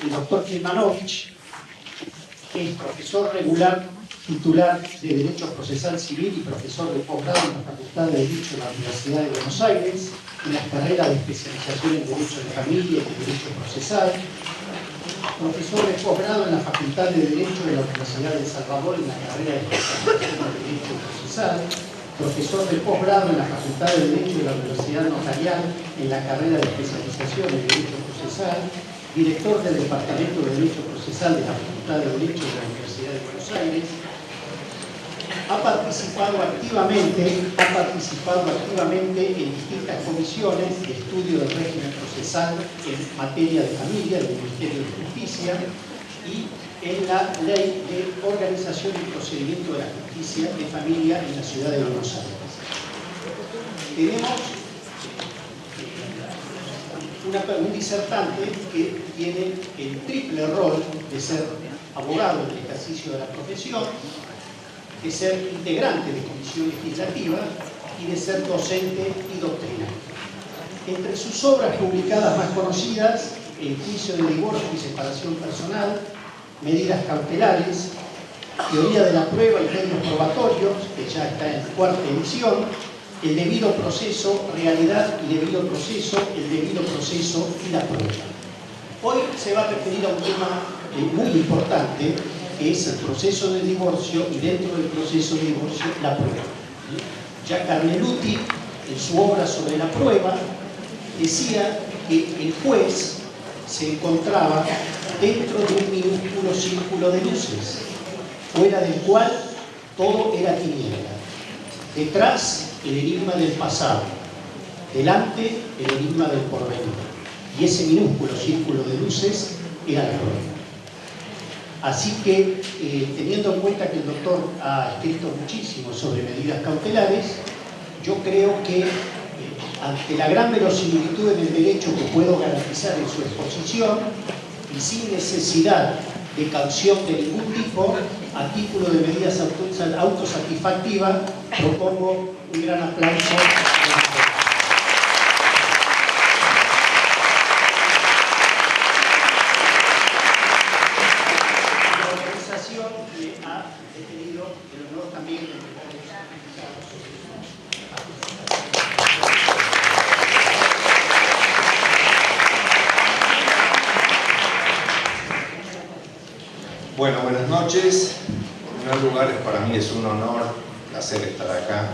el doctor Klimanovich, que es profesor regular titular de Derecho Procesal Civil y profesor de posgrado en la Facultad de Derecho de la Universidad de Buenos Aires, en las carreras de especialización en Derecho de Familia y Derecho Procesal, profesor de posgrado en la Facultad de Derecho de la Universidad de El Salvador en la carrera de especialización en Derecho Procesal, profesor de posgrado en la Facultad de Derecho de la Universidad Notarial en la carrera de especialización en Derecho Procesal, director del Departamento de Derecho Procesal de la Facultad de Derecho de la Universidad de Buenos Aires. Ha participado activamente en distintas comisiones de estudio del régimen procesal en materia de familia del Ministerio de Justicia y en la Ley de Organización y Procedimiento de la Justicia de Familia en la Ciudad de Buenos Aires. Tenemos un disertante que tiene el triple rol de ser abogado en el ejercicio de la profesión, de ser integrante de comisión legislativa y de ser docente y doctrinario. Entre sus obras publicadas más conocidas, El juicio de divorcio y separación personal, Medidas cautelares, Teoría de la prueba y medios probatorios, que ya está en 4ª edición, El debido proceso, realidad y debido proceso, el debido proceso y la prueba. Hoy se va a referir a un tema muy importante, que es el proceso del divorcio y dentro del proceso de divorcio la prueba. Ya Carneluti, en su obra sobre la prueba, decía que el juez se encontraba dentro de un minúsculo círculo de luces, fuera del cual todo era tiniebla. Detrás, el enigma del pasado, delante, el enigma del porvenir. Y ese minúsculo círculo de luces era la prueba. Así que, teniendo en cuenta que el doctor ha escrito muchísimo sobre medidas cautelares, yo creo que ante la gran verosimilitud en el derecho que puedo garantizar en su exposición y sin necesidad de caución de ningún tipo, a título de medidas autosatisfactivas, propongo un gran aplauso. Bueno, buenas noches. En primer lugar, para mí es un honor, placer estar acá.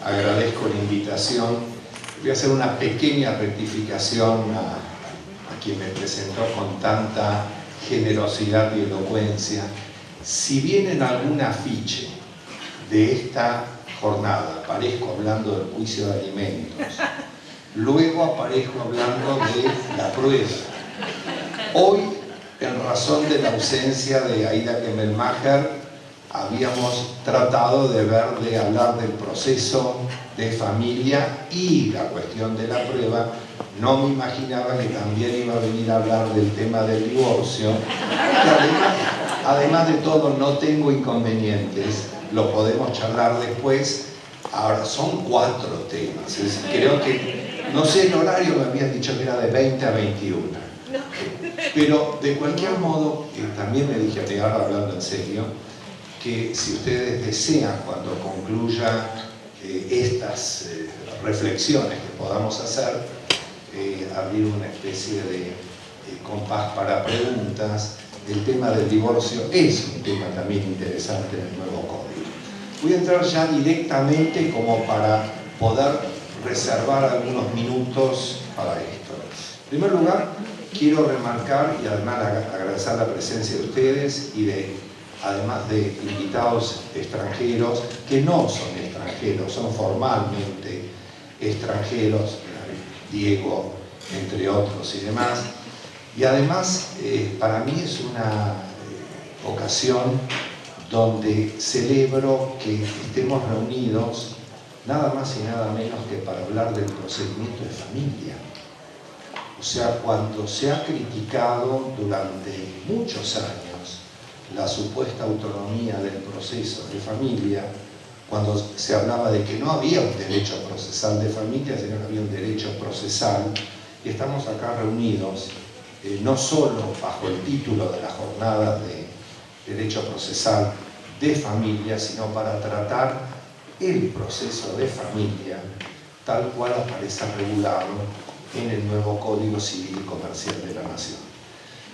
Agradezco la invitación. Voy a hacer una pequeña rectificación a quien me presentó con tanta generosidad y elocuencia. Si bien en algún afiche de esta jornada aparezco hablando del juicio de alimentos, luego aparezco hablando de la prueba. Hoy, en razón de la ausencia de Aida Kemmelmacher, habíamos tratado de hablar del proceso de familia y la cuestión de la prueba. No me imaginaba que también iba a venir a hablar del tema del divorcio. Además de todo, no tengo inconvenientes, lo podemos charlar después. Ahora, son 4 temas. Creo que, no sé, el horario me habían dicho que era de 20 a 21. Pero de cualquier modo, también me dije, ahora hablando en serio, que si ustedes desean, cuando concluya estas reflexiones que podamos hacer, abrir una especie de compás para preguntas. El tema del divorcio es un tema también interesante en el nuevo código. Voy a entrar ya directamente como para poder reservar algunos minutos para esto. En primer lugar, quiero remarcar y además agradecer la presencia de ustedes y además de invitados extranjeros que no son extranjeros, son formalmente extranjeros, Diego, entre otros y demás. Y además, para mí es una ocasión donde celebro que estemos reunidos nada más y nada menos que para hablar del procedimiento de familia. O sea, cuando se ha criticado durante muchos años la supuesta autonomía del proceso de familia, cuando se hablaba de que no había un derecho procesal de familia, sino que había un derecho procesal, y estamos acá reunidos no solo bajo el título de la jornada de Derecho Procesal de Familia, sino para tratar el proceso de familia tal cual aparece regulado en el nuevo Código Civil y Comercial de la Nación.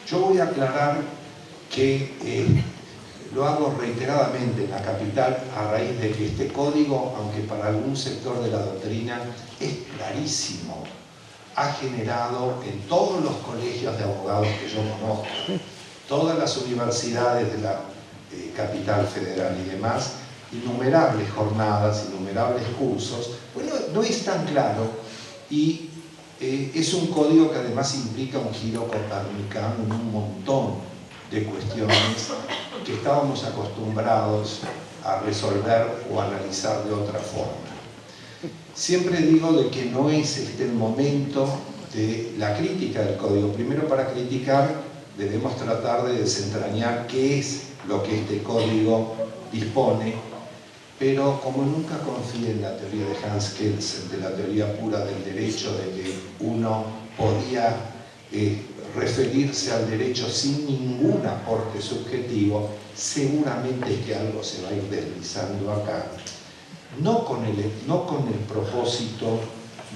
Yo voy a aclarar que lo hago reiteradamente en la capital a raíz de que este código, aunque para algún sector de la doctrina es clarísimo, ha generado en todos los colegios de abogados que yo conozco, todas las universidades de la capital federal y demás, innumerables jornadas, innumerables cursos. Bueno, no es tan claro y es un código que además implica un giro copernicano en un montón de cuestiones que estábamos acostumbrados a resolver o analizar de otra forma. Siempre digo de que no es este el momento de la crítica del código. Primero, para criticar debemos tratar de desentrañar qué es lo que este código dispone, pero como nunca confié en la teoría de Hans Kelsen, de la teoría pura del derecho, de que uno podía referirse al derecho sin ningún aporte subjetivo, seguramente que algo se va a ir deslizando acá. No con el propósito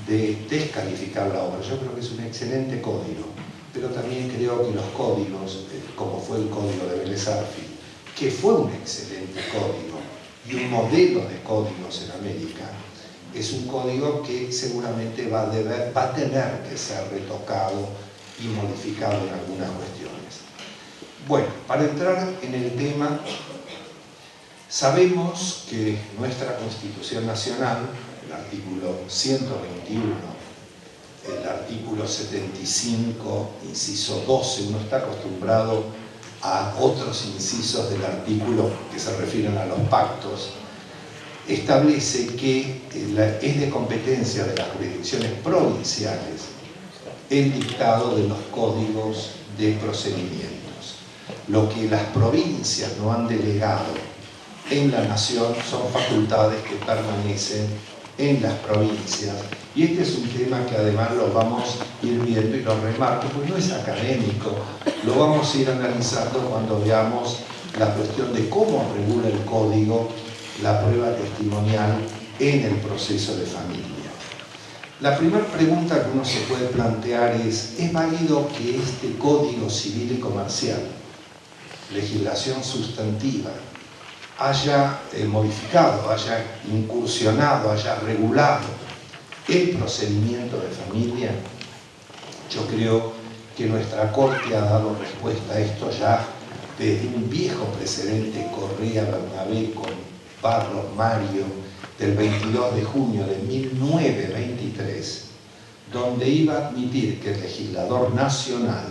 de descalificar la obra. Yo creo que es un excelente código, pero también creo que los códigos, como fue el código de Vélez Arfield, que fue un excelente código y un modelo de códigos en América, es un código que seguramente va a tener que ser retocado y modificado en algunas cuestiones. Bueno, para entrar en el tema, sabemos que nuestra Constitución Nacional, el artículo 121, el artículo 75, inciso 12, uno está acostumbrado a otros incisos del artículo que se refieren a los pactos, establece que es de competencia de las jurisdicciones provinciales el dictado de los códigos de procedimientos. Lo que las provincias no han delegado en la nación son facultades que permanecen en las provincias, y este es un tema que además lo vamos a ir viendo, y lo remarco, pues no es académico, lo vamos a ir analizando cuando veamos la cuestión de cómo regula el código la prueba testimonial en el proceso de familia. La primera pregunta que uno se puede plantear ¿es válido que este Código Civil y Comercial, legislación sustantiva, haya modificado, haya incursionado, haya regulado el procedimiento de familia? Yo creo que nuestra Corte ha dado respuesta a esto ya desde un viejo precedente, Correa Bernabé con Barros Mario, del 22 de junio de 1923, donde iba a admitir que el legislador nacional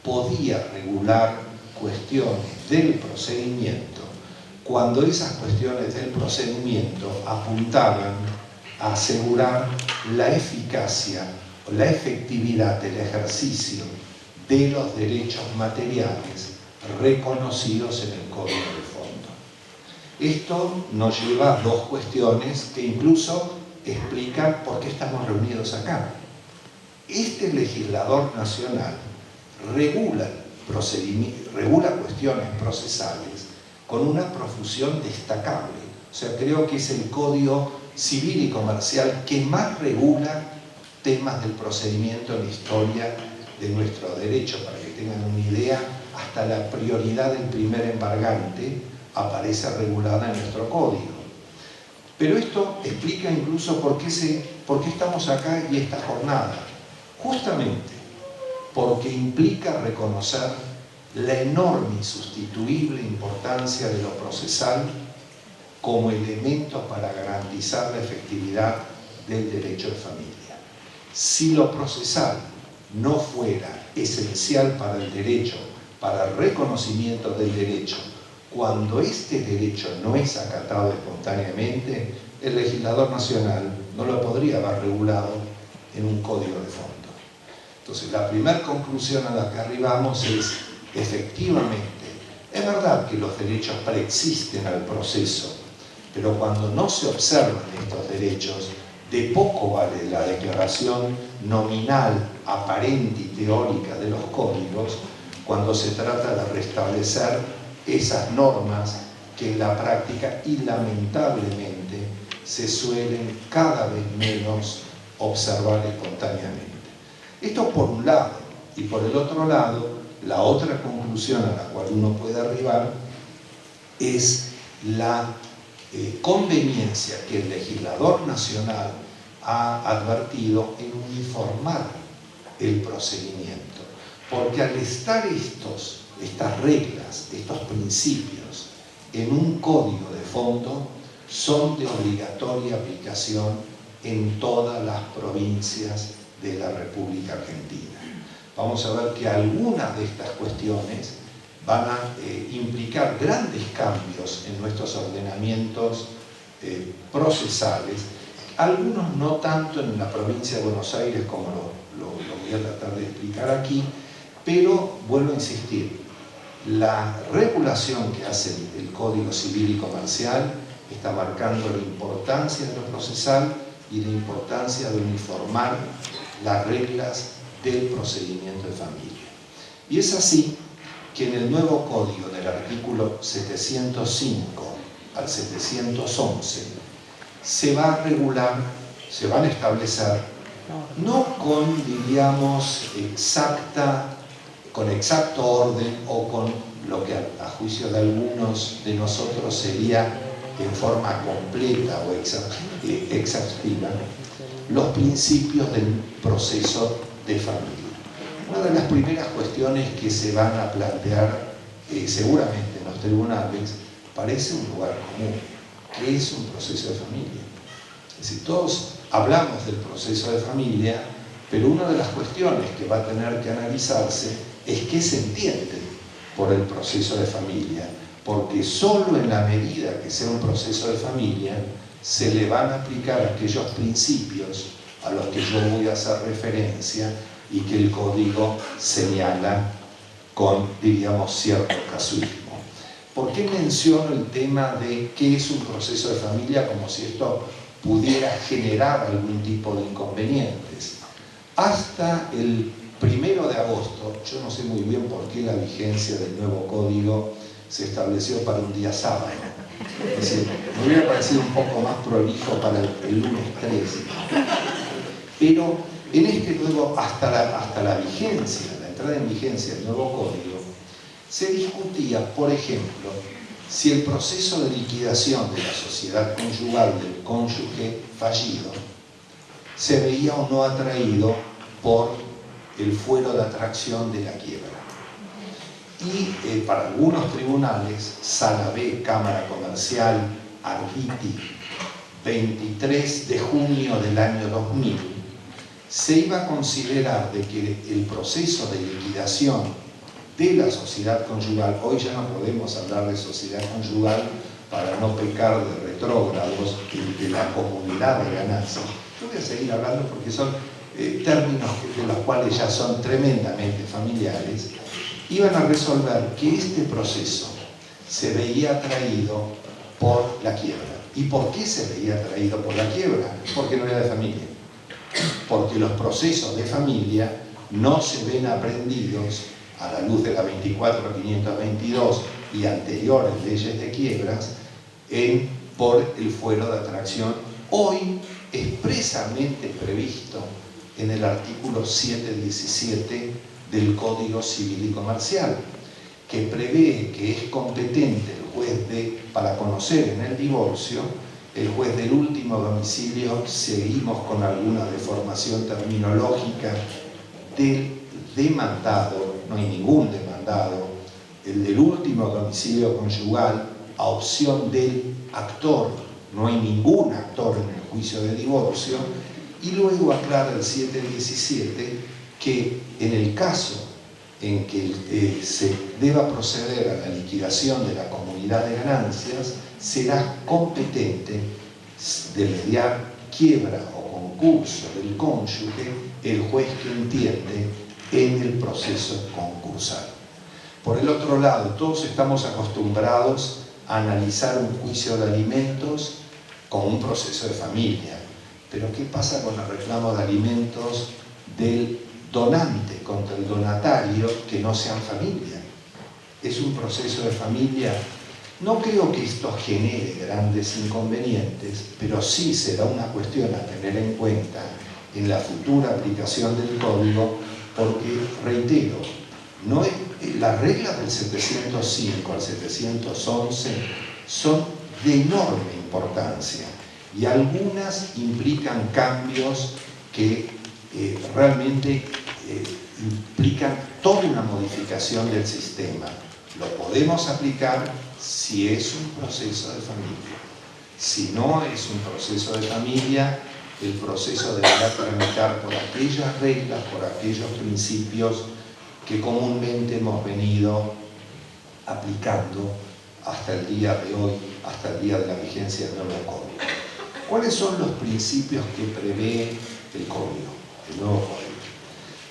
podía regular cuestiones del procedimiento cuando esas cuestiones del procedimiento apuntaban a asegurar la eficacia o la efectividad del ejercicio de los derechos materiales reconocidos en el Código de Fondo. Esto nos lleva a dos cuestiones que incluso explican por qué estamos reunidos acá. Este legislador nacional regula cuestiones procesales con una profusión destacable. O sea, creo que es el Código Civil y Comercial que más regula temas del procedimiento en la historia de nuestro derecho. Para que tengan una idea, hasta la prioridad del primer embargante aparece regulada en nuestro código. Pero esto explica incluso por qué estamos acá y esta jornada. Justamente porque implica reconocer la enorme e insustituible importancia de lo procesal como elemento para garantizar la efectividad del derecho de familia. Si lo procesal no fuera esencial para el derecho, para el reconocimiento del derecho, cuando este derecho no es acatado espontáneamente, el legislador nacional no lo podría haber regulado en un código de fondo. Entonces, la primera conclusión a la que arribamos es, efectivamente, es verdad que los derechos preexisten al proceso, pero cuando no se observan estos derechos, De poco vale la declaración nominal, aparente y teórica de los códigos cuando se trata de restablecer esas normas que en la práctica y lamentablemente se suelen cada vez menos observar espontáneamente. Esto por un lado, y por el otro lado, la otra conclusión a la cual uno puede arribar es la conveniencia que el legislador nacional ha advertido en uniformar el procedimiento, porque al estar estas reglas, estos principios en un código de fondo, son de obligatoria aplicación en todas las provincias de la República Argentina. Vamos a ver que algunas de estas cuestiones van a implicar grandes cambios en nuestros ordenamientos procesales, algunos no tanto en la provincia de Buenos Aires como lo voy a tratar de explicar aquí, pero vuelvo a insistir, la regulación que hace el Código Civil y Comercial está marcando la importancia de lo procesal y la importancia de uniformar las reglas del procedimiento de familia. Y es así que en el nuevo código, del artículo 705 al 711, se va a regular, se van a establecer, no con, diríamos, con exacto orden o con lo que a juicio de algunos de nosotros sería en forma completa o exhaustiva, los principios del proceso de familia. Una de las primeras cuestiones que se van a plantear seguramente en los tribunales parece un lugar común. ¿Qué es un proceso de familia? Es decir, todos hablamos del proceso de familia, pero una de las cuestiones que va a tener que analizarse es qué se entiende por el proceso de familia, porque solo en la medida que sea un proceso de familia se le van a aplicar aquellos principios a los que yo voy a hacer referencia y que el código señala con, diríamos, cierto casuismo. ¿Por qué menciono el tema de qué es un proceso de familia como si esto pudiera generar algún tipo de inconvenientes? Hasta el 1 de agosto, yo no sé muy bien por qué la vigencia del nuevo código se estableció para un día sábado. Es decir, me hubiera parecido un poco más prolijo para el lunes 13. Pero en este nuevo, hasta la vigencia, la entrada en vigencia del nuevo código, se discutía, por ejemplo, si el proceso de liquidación de la sociedad conyugal del cónyuge fallido se veía o no atraído por el fuero de atracción de la quiebra. Y para algunos tribunales, Sala B, Cámara Comercial, Arditi, 23 de junio del año 2000, se iba a considerar de que el proceso de liquidación de la sociedad conyugal, hoy ya no podemos hablar de sociedad conyugal para no pecar de retrógrados de la comunidad de ganancias. Yo voy a seguir hablando porque son términos de los cuales ya son tremendamente familiares. Iban a resolver que este proceso se veía atraído por la quiebra. ¿Y por qué se veía atraído por la quiebra? Porque no era de familia. Porque los procesos de familia no se ven aprendidos a la luz de la 24.522 y anteriores leyes de quiebras por el fuero de atracción, hoy expresamente previsto en el artículo 717 del Código Civil y Comercial, que prevé que es competente el juez para conocer en el divorcio, el juez del último domicilio, seguimos con alguna deformación terminológica, del demandado, no hay ningún demandado, el del último domicilio conyugal, a opción del actor, no hay ningún actor en el juicio de divorcio, y luego aclara el 717 que en el caso en que se deba proceder a la liquidación de la comunidad de ganancias, será competente de mediar quiebra o concurso del cónyuge el juez que entiende en el proceso concursal. Por el otro lado, todos estamos acostumbrados a analizar un juicio de alimentos como un proceso de familia, Pero ¿qué pasa con el reclamo de alimentos del donante contra el donatario que no sean familia? Es un proceso de familia. No creo que esto genere grandes inconvenientes, pero sí será una cuestión a tener en cuenta en la futura aplicación del código, porque, reitero, no es, las reglas del 705 al 711 son de enorme importancia y algunas implican cambios que realmente implican toda una modificación del sistema. Lo podemos aplicar si es un proceso de familia. Si no es un proceso de familia, el proceso deberá tramitar por aquellas reglas, por aquellos principios que comúnmente hemos venido aplicando hasta el día de hoy, hasta el día de la vigencia del nuevo código. ¿Cuáles son los principios que prevé el código, el nuevo código?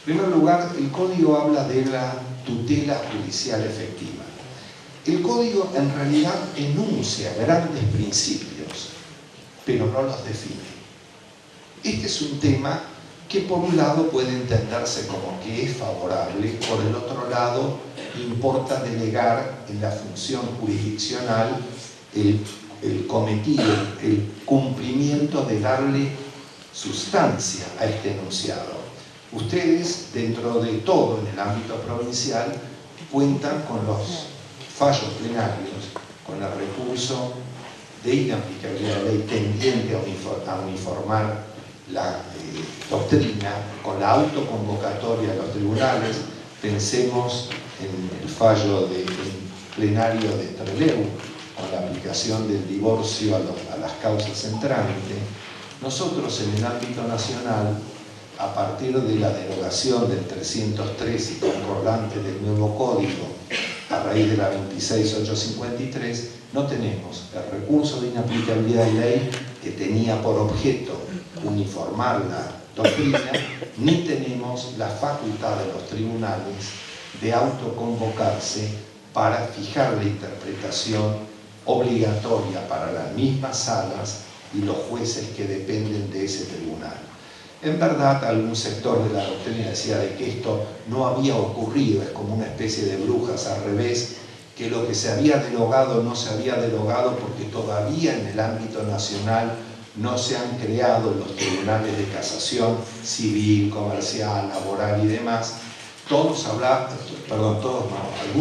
En primer lugar, el código habla de la tutela judicial efectiva. El código en realidad enuncia grandes principios, pero no los define. Este es un tema que por un lado puede entenderse como que es favorable, por el otro lado importa delegar en la función jurisdiccional el cometido, el cumplimiento de darle sustancia a este enunciado. Ustedes, dentro de todo en el ámbito provincial, cuentan con los fallos plenarios, con el recurso de inaplicabilidad de ley tendiente a uniformar la doctrina, con la autoconvocatoria de los tribunales. Pensemos en el fallo del plenario de Trelew, con la aplicación del divorcio a las causas en trámite. Nosotros en el ámbito nacional, a partir de la derogación del 303 y concordante del nuevo código, a raíz de la 26853, no tenemos el recurso de inaplicabilidad de ley que tenía por objeto uniformar la doctrina, ni tenemos la facultad de los tribunales de autoconvocarse para fijar la interpretación obligatoria para las mismas salas y los jueces que dependen de ese tribunal. En verdad, algún sector de la doctrina decía de que esto no había ocurrido, es como una especie de brujas al revés, que lo que se había derogado no se había derogado porque todavía en el ámbito nacional no se han creado los tribunales de casación civil, comercial, laboral y demás. Algún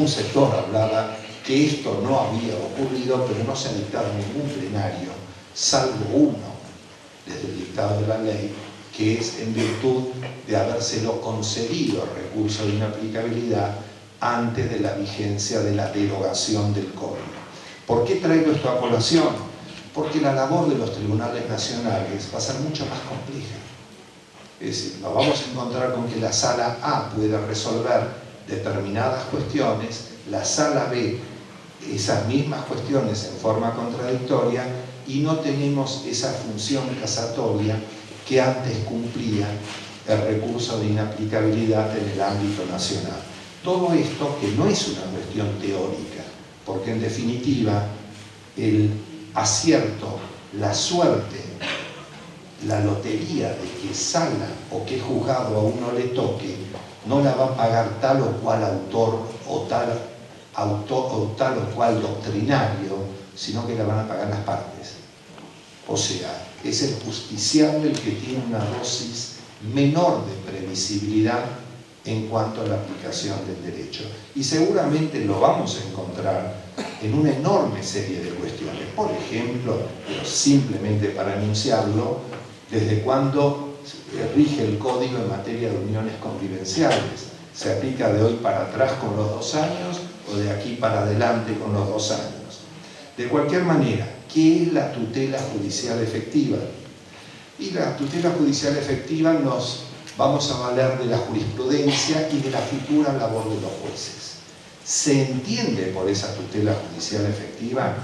sector hablaba que esto no había ocurrido, pero no se ha dictado ningún plenario, salvo uno, desde el dictado de la ley, que es en virtud de habérselo concedido el recurso de inaplicabilidad antes de la vigencia de la derogación del código. ¿Por qué traigo esto a colación? Porque la labor de los tribunales nacionales va a ser mucho más compleja. Es decir, nos vamos a encontrar con que la sala A puede resolver determinadas cuestiones, la sala B esas mismas cuestiones en forma contradictoria, y no tenemos esa función casatoria que antes cumplía el recurso de inaplicabilidad en el ámbito nacional. Todo esto que no es una cuestión teórica, porque en definitiva el acierto, la suerte, la lotería de que sala o que juzgado a uno le toque, no la va a pagar tal o cual autor o tal o cual doctrinario, sino que la van a pagar las partes. O sea, es el justiciable el que tiene una dosis menor de previsibilidad en cuanto a la aplicación del derecho. Y seguramente lo vamos a encontrar en una enorme serie de cuestiones. Por ejemplo, pero simplemente para anunciarlo, ¿desde cuándo rige el código en materia de uniones convivenciales? ¿Se aplica de hoy para atrás con los 2 años o de aquí para adelante con los 2 años? De cualquier manera, ¿qué es la tutela judicial efectiva? Y la tutela judicial efectiva nos vamos a valer de la jurisprudencia y de la futura labor de los jueces. Se entiende por esa tutela judicial efectiva,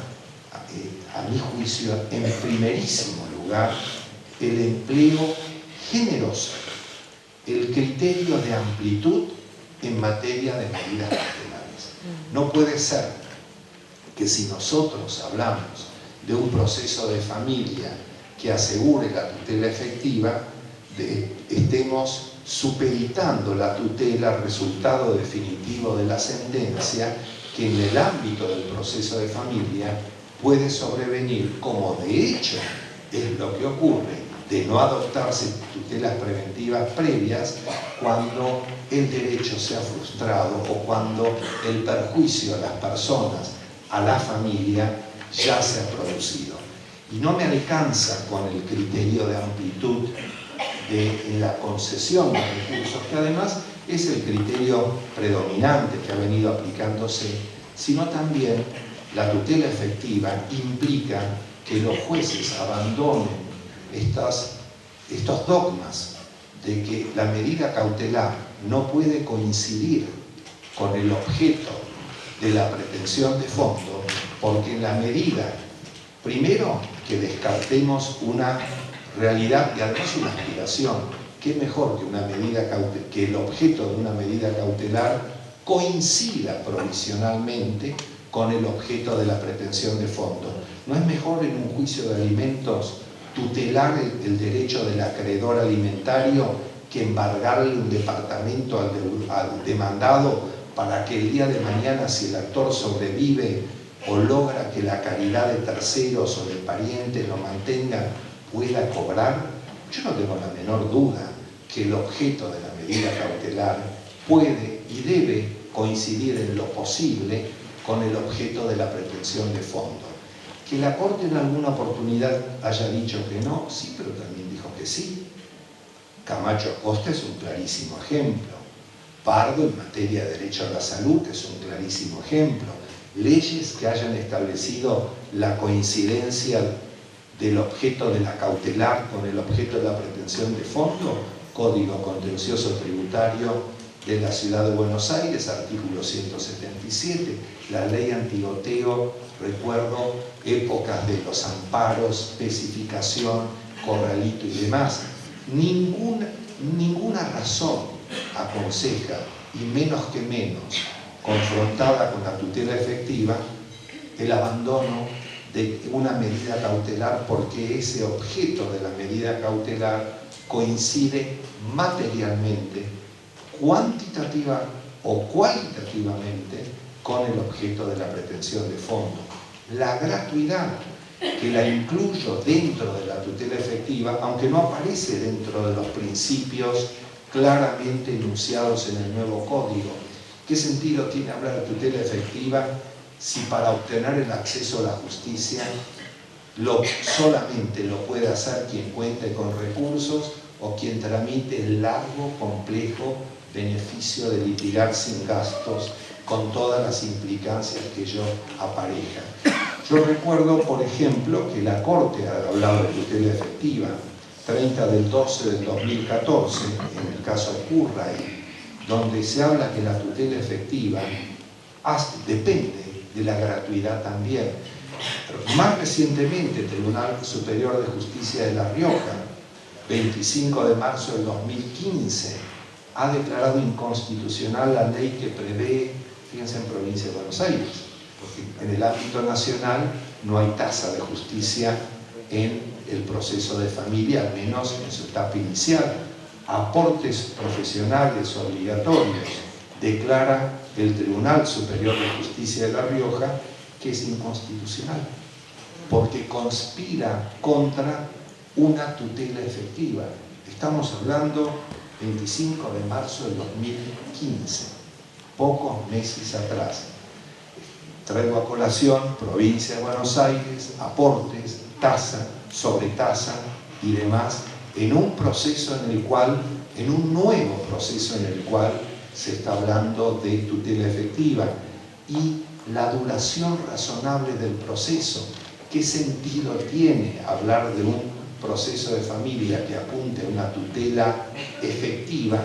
a mi juicio, en primerísimo lugar, el empleo generoso, el criterio de amplitud en materia de medidas cautelares. No puede ser que si nosotros hablamos de un proceso de familia que asegure la tutela efectiva, estemos supeditando la tutela al resultado definitivo de la sentencia, que en el ámbito del proceso de familia puede sobrevenir, como de hecho es lo que ocurre, de no adoptarse tutelas preventivas previas cuando el derecho sea frustrado o cuando el perjuicio a las personas, a la familia, ya se ha producido. Y no me alcanza con el criterio de amplitud en la concesión de recursos, que además es el criterio predominante que ha venido aplicándose, sino también la tutela efectiva implica que los jueces abandonen estos dogmas de que la medida cautelar no puede coincidir con el objeto de la pretensión de fondo, porque en la medida, primero, que descartemos una realidad y además una aspiración, qué mejor que el objeto de una medida cautelar coincida provisionalmente con el objeto de la pretensión de fondo. ¿No es mejor en un juicio de alimentos tutelar el derecho del acreedor alimentario que embargarle un departamento al demandado para que el día de mañana, si el actor sobrevive o logra que la caridad de terceros o de parientes lo mantengan, pueda cobrar? Yo no tengo la menor duda que el objeto de la medida cautelar puede y debe coincidir en lo posible con el objeto de la pretensión de fondo. Que la Corte en alguna oportunidad haya dicho que no, sí, pero también dijo que sí. Camacho Acosta es un clarísimo ejemplo. Pardo en materia de derecho a la salud es un clarísimo ejemplo. Leyes que hayan establecido la coincidencia del objeto de la cautelar con el objeto de la pretensión de fondo, Código Contencioso Tributario de la Ciudad de Buenos Aires, artículo 177, la ley antigoteo, recuerdo épocas de los amparos, especificación, corralito y demás. Ninguna razón aconseja, y menos que menos, confrontada con la tutela efectiva, el abandono de una medida cautelar porque ese objeto de la medida cautelar coincide materialmente, cuantitativa o cualitativamente con el objeto de la pretensión de fondo. La gratuidad, que la incluyo dentro de la tutela efectiva, aunque no aparece dentro de los principios claramente enunciados en el nuevo código. ¿Qué sentido tiene hablar de tutela efectiva si para obtener el acceso a la justicia solamente lo puede hacer quien cuente con recursos o quien tramite el largo, complejo beneficio de litigar sin gastos, con todas las implicancias que ello apareja? Yo recuerdo, por ejemplo, que la Corte ha hablado de tutela efectiva, 30 del 12 del 2014, en el caso Curray, donde se habla que la tutela efectiva depende de la gratuidad también. Más recientemente, el Tribunal Superior de Justicia de La Rioja, 25 de marzo del 2015, ha declarado inconstitucional la ley que prevé, fíjense, en Provincia de Buenos Aires, porque en el ámbito nacional no hay tasa de justicia en el proceso de familia, al menos en su etapa inicial. Aportes profesionales obligatorios, declara el Tribunal Superior de Justicia de La Rioja que es inconstitucional, porque conspira contra una tutela efectiva. Estamos hablando 25 de marzo del 2015, pocos meses atrás. Traigo a colación Provincia de Buenos Aires, aportes, tasa, sobretasa y demás, en un proceso en el cual, en un nuevo proceso en el cual se está hablando de tutela efectiva. Y la duración razonable del proceso. ¿Qué sentido tiene hablar de un proceso de familia que apunte a una tutela efectiva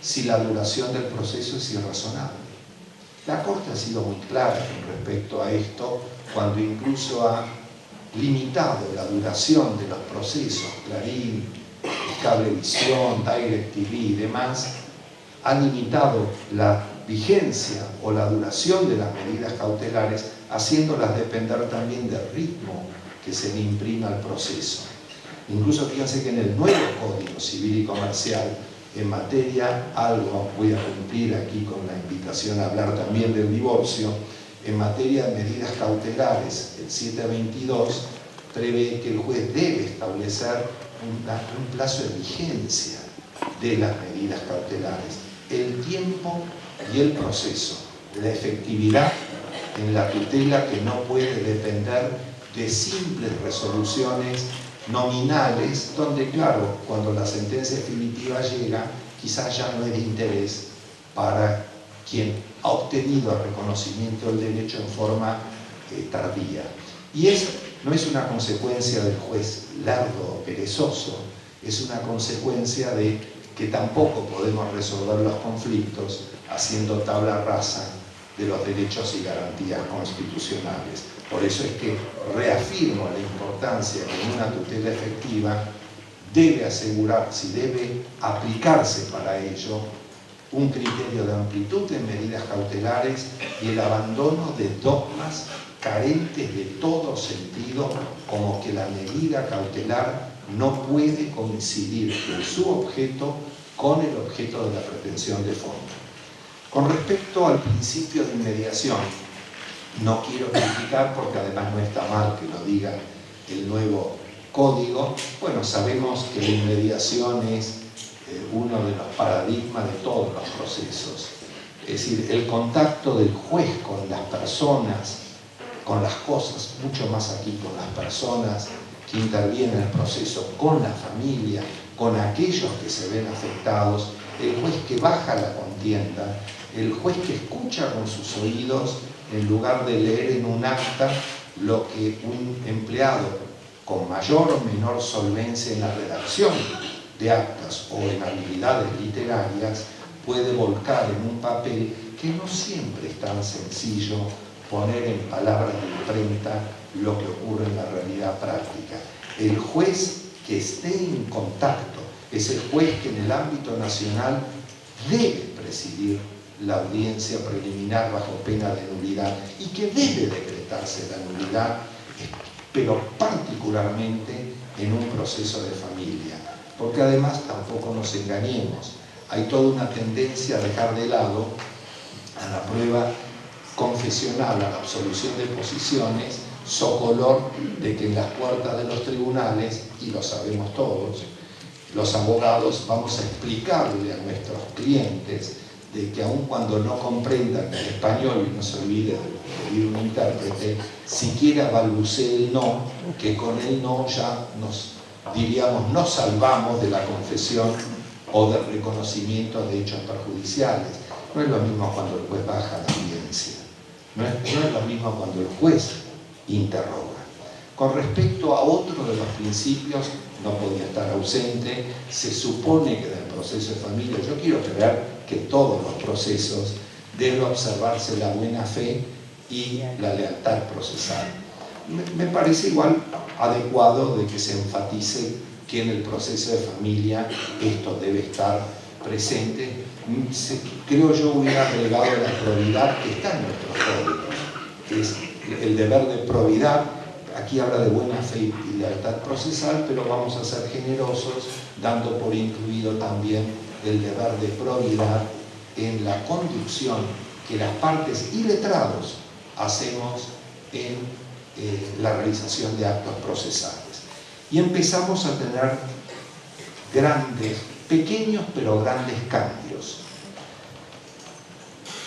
si la duración del proceso es irrazonable? La Corte ha sido muy clara con respecto a esto, cuando incluso ha limitado la duración de los procesos, Clarín, Cablevisión, DirecTV y demás, ha limitado la vigencia o la duración de las medidas cautelares, haciéndolas depender también del ritmo que se le imprima al proceso. Incluso fíjense que en el nuevo Código Civil y Comercial, en materia, algo voy a cumplir aquí con la invitación a hablar también del divorcio, en materia de medidas cautelares, el 722 prevé que el juez debe establecer un plazo de vigencia de las medidas cautelares, el tiempo y el proceso, la efectividad en la tutela que no puede depender de simples resoluciones nominales, donde claro, cuando la sentencia definitiva llega, quizás ya no es de interés para quien ha obtenido el reconocimiento del derecho en forma tardía. Y eso no es una consecuencia del juez lerdo o perezoso, es una consecuencia de que tampoco podemos resolver los conflictos haciendo tabla rasa de los derechos y garantías constitucionales. Por eso es que reafirmo la importancia que una tutela efectiva debe asegurarse y debe aplicarse para ello un criterio de amplitud en medidas cautelares y el abandono de dogmas carentes de todo sentido, como que la medida cautelar no puede coincidir en su objeto con el objeto de la pretensión de fondo. Con respecto al principio de inmediación, no quiero criticar porque además no está mal que lo diga el nuevo código. Bueno, sabemos que la inmediación es uno de los paradigmas de todos los procesos. Es decir, el contacto del juez con las personas, con las cosas, mucho más aquí con las personas que intervienen en el proceso, con la familia, con aquellos que se ven afectados, el juez que baja la contienda, el juez que escucha con sus oídos en lugar de leer en un acta lo que un empleado con mayor o menor solvencia en la redacción de actas o en habilidades literarias puede volcar en un papel que no siempre es tan sencillo poner en palabras de imprenta lo que ocurre en la realidad práctica. El juez que esté en contacto es el juez que en el ámbito nacional debe presidir la audiencia preliminar bajo pena de nulidad y que debe decretarse la nulidad, pero particularmente en un proceso de familia. Porque además tampoco nos engañemos, hay toda una tendencia a dejar de lado a la prueba confesional, a la absolución de posiciones, socolor de que en las puertas de los tribunales, y lo sabemos todos, los abogados vamos a explicarle a nuestros clientes de que aun cuando no comprendan el español y no se olvide de pedir un intérprete, siquiera balbucee el no, que con el no ya nos salvamos de la confesión o del reconocimiento de hechos perjudiciales. No es lo mismo cuando el juez baja la audiencia, no es lo mismo cuando el juez interroga. Con respecto a otro de los principios, no podía estar ausente, se supone que en el proceso de familia, yo quiero creer que todos los procesos debe observarse la buena fe y la lealtad procesal. Me parece igual adecuado de que se enfatice que en el proceso de familia esto debe estar presente. Creo yo hubiera agregado la probidad que está en nuestros códigos, que es el deber de probidad. Aquí habla de buena fe y lealtad procesal, pero vamos a ser generosos, dando por incluido también el deber de probidad en la conducción que las partes y letrados hacemos en la realización de actos procesales. Y empezamos a tener pequeños pero grandes cambios.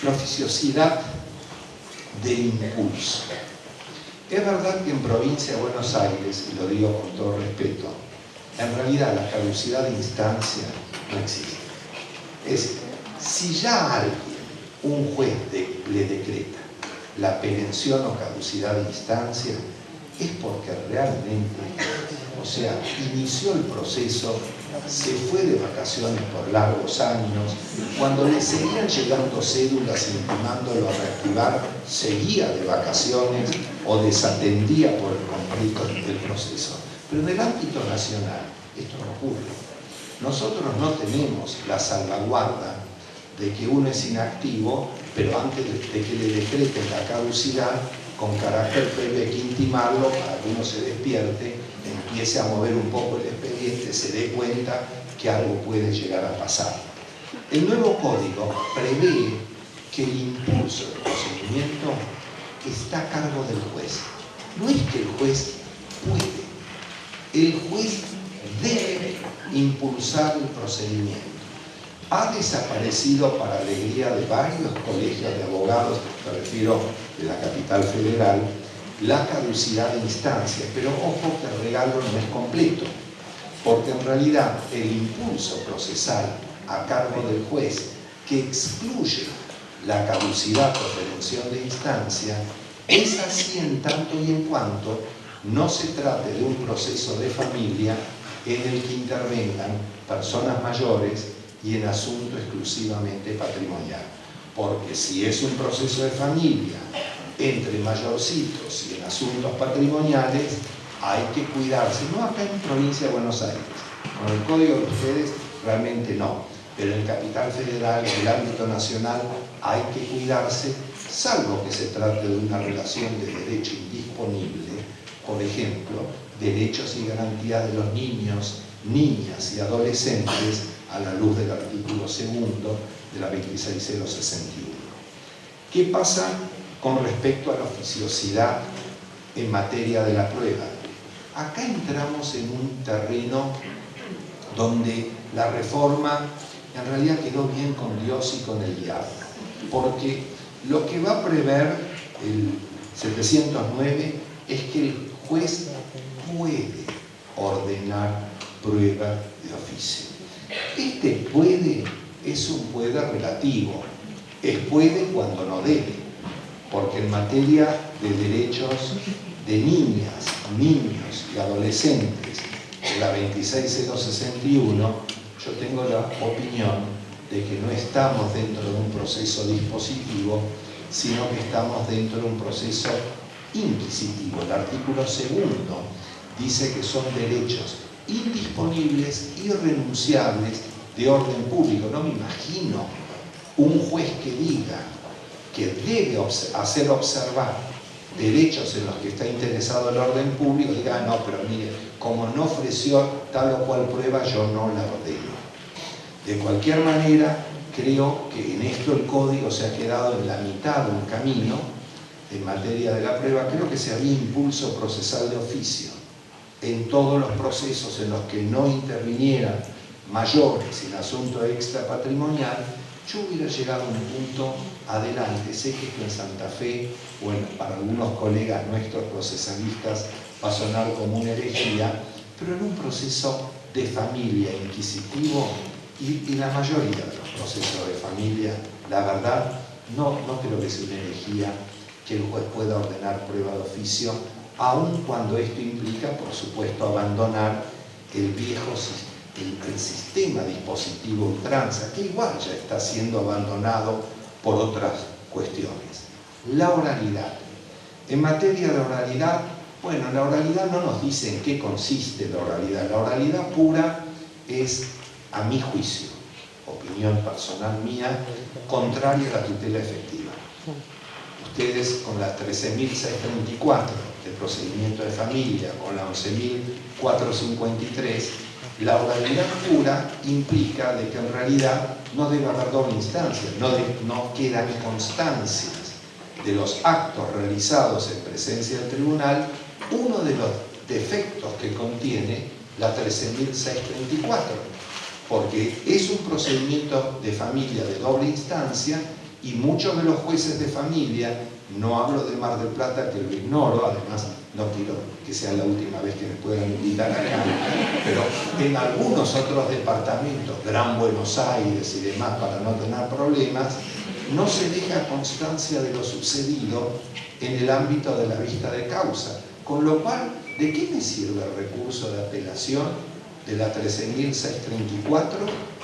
La oficiosidad de impulso. Es verdad que en provincia de Buenos Aires, y lo digo con todo respeto, en realidad la caducidad de instancia no existe. Es, si ya alguien, un juez le decreta la perención o caducidad de instancia, es porque realmente, o sea, inició el proceso, se fue de vacaciones por largos años, cuando le seguían llegando cédulas intimándolo a reactivar, seguía de vacaciones o desatendía por el conflicto del proceso. Pero en el ámbito nacional esto no ocurre. Nosotros no tenemos la salvaguarda de que uno es inactivo, pero antes de que le decreten la caducidad, con carácter previo hay que intimarlo para que uno se despierte en empiece a mover un poco el expediente, se dé cuenta que algo puede llegar a pasar. El nuevo código prevé que el impulso del procedimiento está a cargo del juez. No es que el juez puede, el juez debe impulsar el procedimiento. Ha desaparecido, para alegría de varios colegios de abogados, me refiero de la capital federal, la caducidad de instancias, pero ojo que el regalo no es completo, porque en realidad el impulso procesal a cargo del juez, que excluye la caducidad por prevención de instancia, es así en tanto y en cuanto no se trate de un proceso de familia en el que intervengan personas mayores y en asunto exclusivamente patrimonial. Porque si es un proceso de familia entre mayorcitos y en asuntos patrimoniales, hay que cuidarse. No acá en provincia de Buenos Aires, con el código de ustedes realmente no, pero en Capital Federal, en el ámbito nacional, hay que cuidarse, salvo que se trate de una relación de derecho indisponible, por ejemplo, derechos y garantías de los niños, niñas y adolescentes a la luz del artículo 2 de la 26061. ¿Qué pasa con respecto a la oficiosidad en materia de la prueba? Acá entramos en un terreno donde la reforma en realidad quedó bien con Dios y con el diablo, porque lo que va a prever el 709 es que el juez puede ordenar prueba de oficio. Este puede es un puede relativo, es puede cuando no debe, porque en materia de derechos de niñas, niños y adolescentes, en la 26061, yo tengo la opinión de que no estamos dentro de un proceso dispositivo, sino que estamos dentro de un proceso inquisitivo. El artículo 2 dice que son derechos indisponibles, irrenunciables, de orden público. No me imagino un juez que diga que debe hacer observar derechos en los que está interesado el orden público, diga, no, pero mire, como no ofreció tal o cual prueba, yo no la ordeno. De cualquier manera, creo que en esto el código se ha quedado en la mitad de un camino en materia de la prueba. Creo que si había impulso procesal de oficio en todos los procesos en los que no intervinieran mayores en asunto extrapatrimonial, yo hubiera llegado a un punto adelante. Sé que esto en Santa Fe, bueno, para algunos colegas nuestros procesalistas va a sonar como una herejía, pero en un proceso de familia inquisitivo, y la mayoría de los procesos de familia, la verdad, no creo que sea una herejía que el juez pueda ordenar prueba de oficio, aun cuando esto implica, por supuesto, abandonar el viejo el sistema dispositivo ultranza, que igual ya está siendo abandonado por otras cuestiones. La oralidad. En materia de oralidad, bueno, la oralidad no nos dice en qué consiste la oralidad. La oralidad pura es, a mi juicio, opinión personal mía, contraria a la tutela efectiva. Ustedes con la 13.634 de procedimiento de familia, con la 11.453, la oralidad pura implica de que en realidad no debe haber doble instancia, no quedan constancias de los actos realizados en presencia del tribunal, uno de los defectos que contiene la 13.634, porque es un procedimiento de familia de doble instancia y muchos de los jueces de familia, no hablo de Mar del Plata que lo ignoro, además no quiero que sea la última vez que me puedan invitar acá, pero en algunos otros departamentos, Gran Buenos Aires y demás, para no tener problemas, no se deja constancia de lo sucedido en el ámbito de la vista de causa, con lo cual, ¿de qué me sirve el recurso de apelación de la 13.634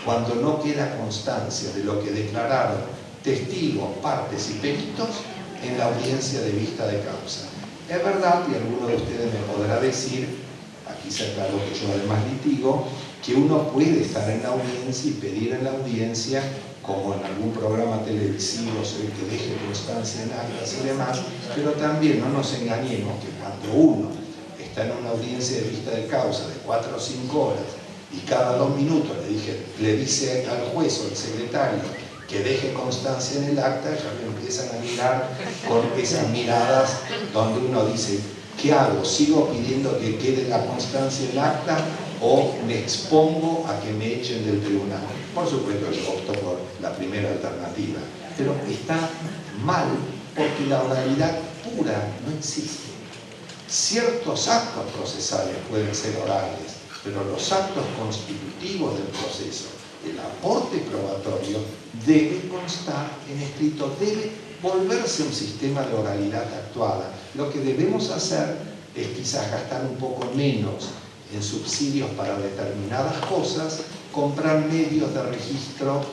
cuando no queda constancia de lo que declararon testigos, partes y peritos en la audiencia de vista de causa? Es verdad, y alguno de ustedes me podrá decir, aquí se aclaró que yo además litigo, que uno puede estar en la audiencia y pedir en la audiencia, como en algún programa televisivo, que deje constancia en actas y demás, pero también no nos engañemos que cuando uno está está en una audiencia de vista de causa de 4 o 5 horas y cada 2 minutos le dice al juez o al secretario que deje constancia en el acta, ya me empiezan a mirar con esas miradas donde uno dice, ¿qué hago? ¿Sigo pidiendo que quede la constancia en el acta o me expongo a que me echen del tribunal? Por supuesto yo opto por la primera alternativa, pero está mal porque la oralidad pura no existe. Ciertos actos procesales pueden ser orales, pero los actos constitutivos del proceso, el aporte probatorio, debe constar en escrito, debe volverse un sistema de oralidad actuada. Lo que debemos hacer es quizás gastar un poco menos en subsidios para determinadas cosas, comprar medios de registro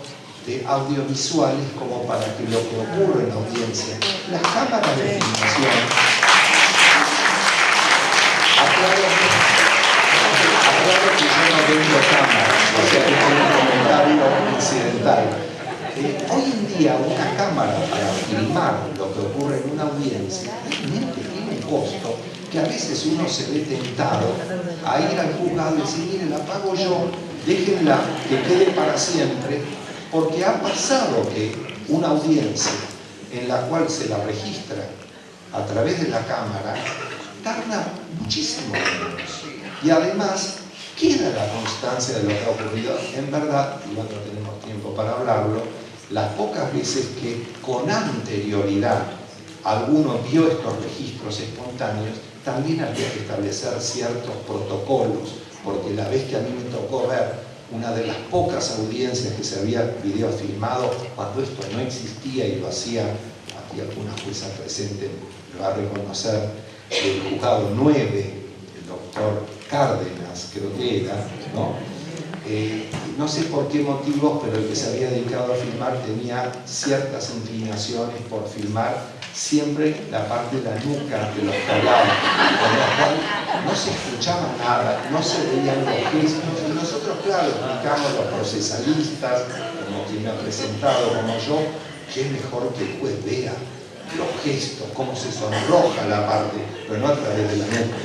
de audiovisuales como para que lo que ocurre en la audiencia, las cámaras de filmación, aclaro que yo no vendo cámaras, o sea que tengo un comentario incidental. Hoy en día una cámara para filmar lo que ocurre en una audiencia realmente tiene un costo que a veces uno se ve tentado a ir al juzgado y decir, mire, la pago yo, déjenla que quede para siempre, porque ha pasado que una audiencia en la cual se la registra a través de la cámara tarda muchísimo menos y además queda la constancia de lo que ha ocurrido. En verdad, y no tenemos tiempo para hablarlo, las pocas veces que con anterioridad alguno vio estos registros espontáneos, también había que establecer ciertos protocolos, porque la vez que a mí me tocó ver una de las pocas audiencias que se había videofilmado, cuando esto no existía y lo hacía, aquí alguna jueza presente lo va a reconocer, el juzgado 9, el doctor Cárdenas, creo que era, ¿no? No sé por qué motivos, pero el que se había dedicado a filmar tenía ciertas inclinaciones por filmar siempre la parte de la nuca de los que hablaban, con lo cual no se escuchaba nada, no se veían los gestos, y nosotros, claro, explicamos los procesalistas, como quien me ha presentado, como yo, que es mejor que el juez vea los gestos, cómo se sonroja la parte, pero no a través de la nuca.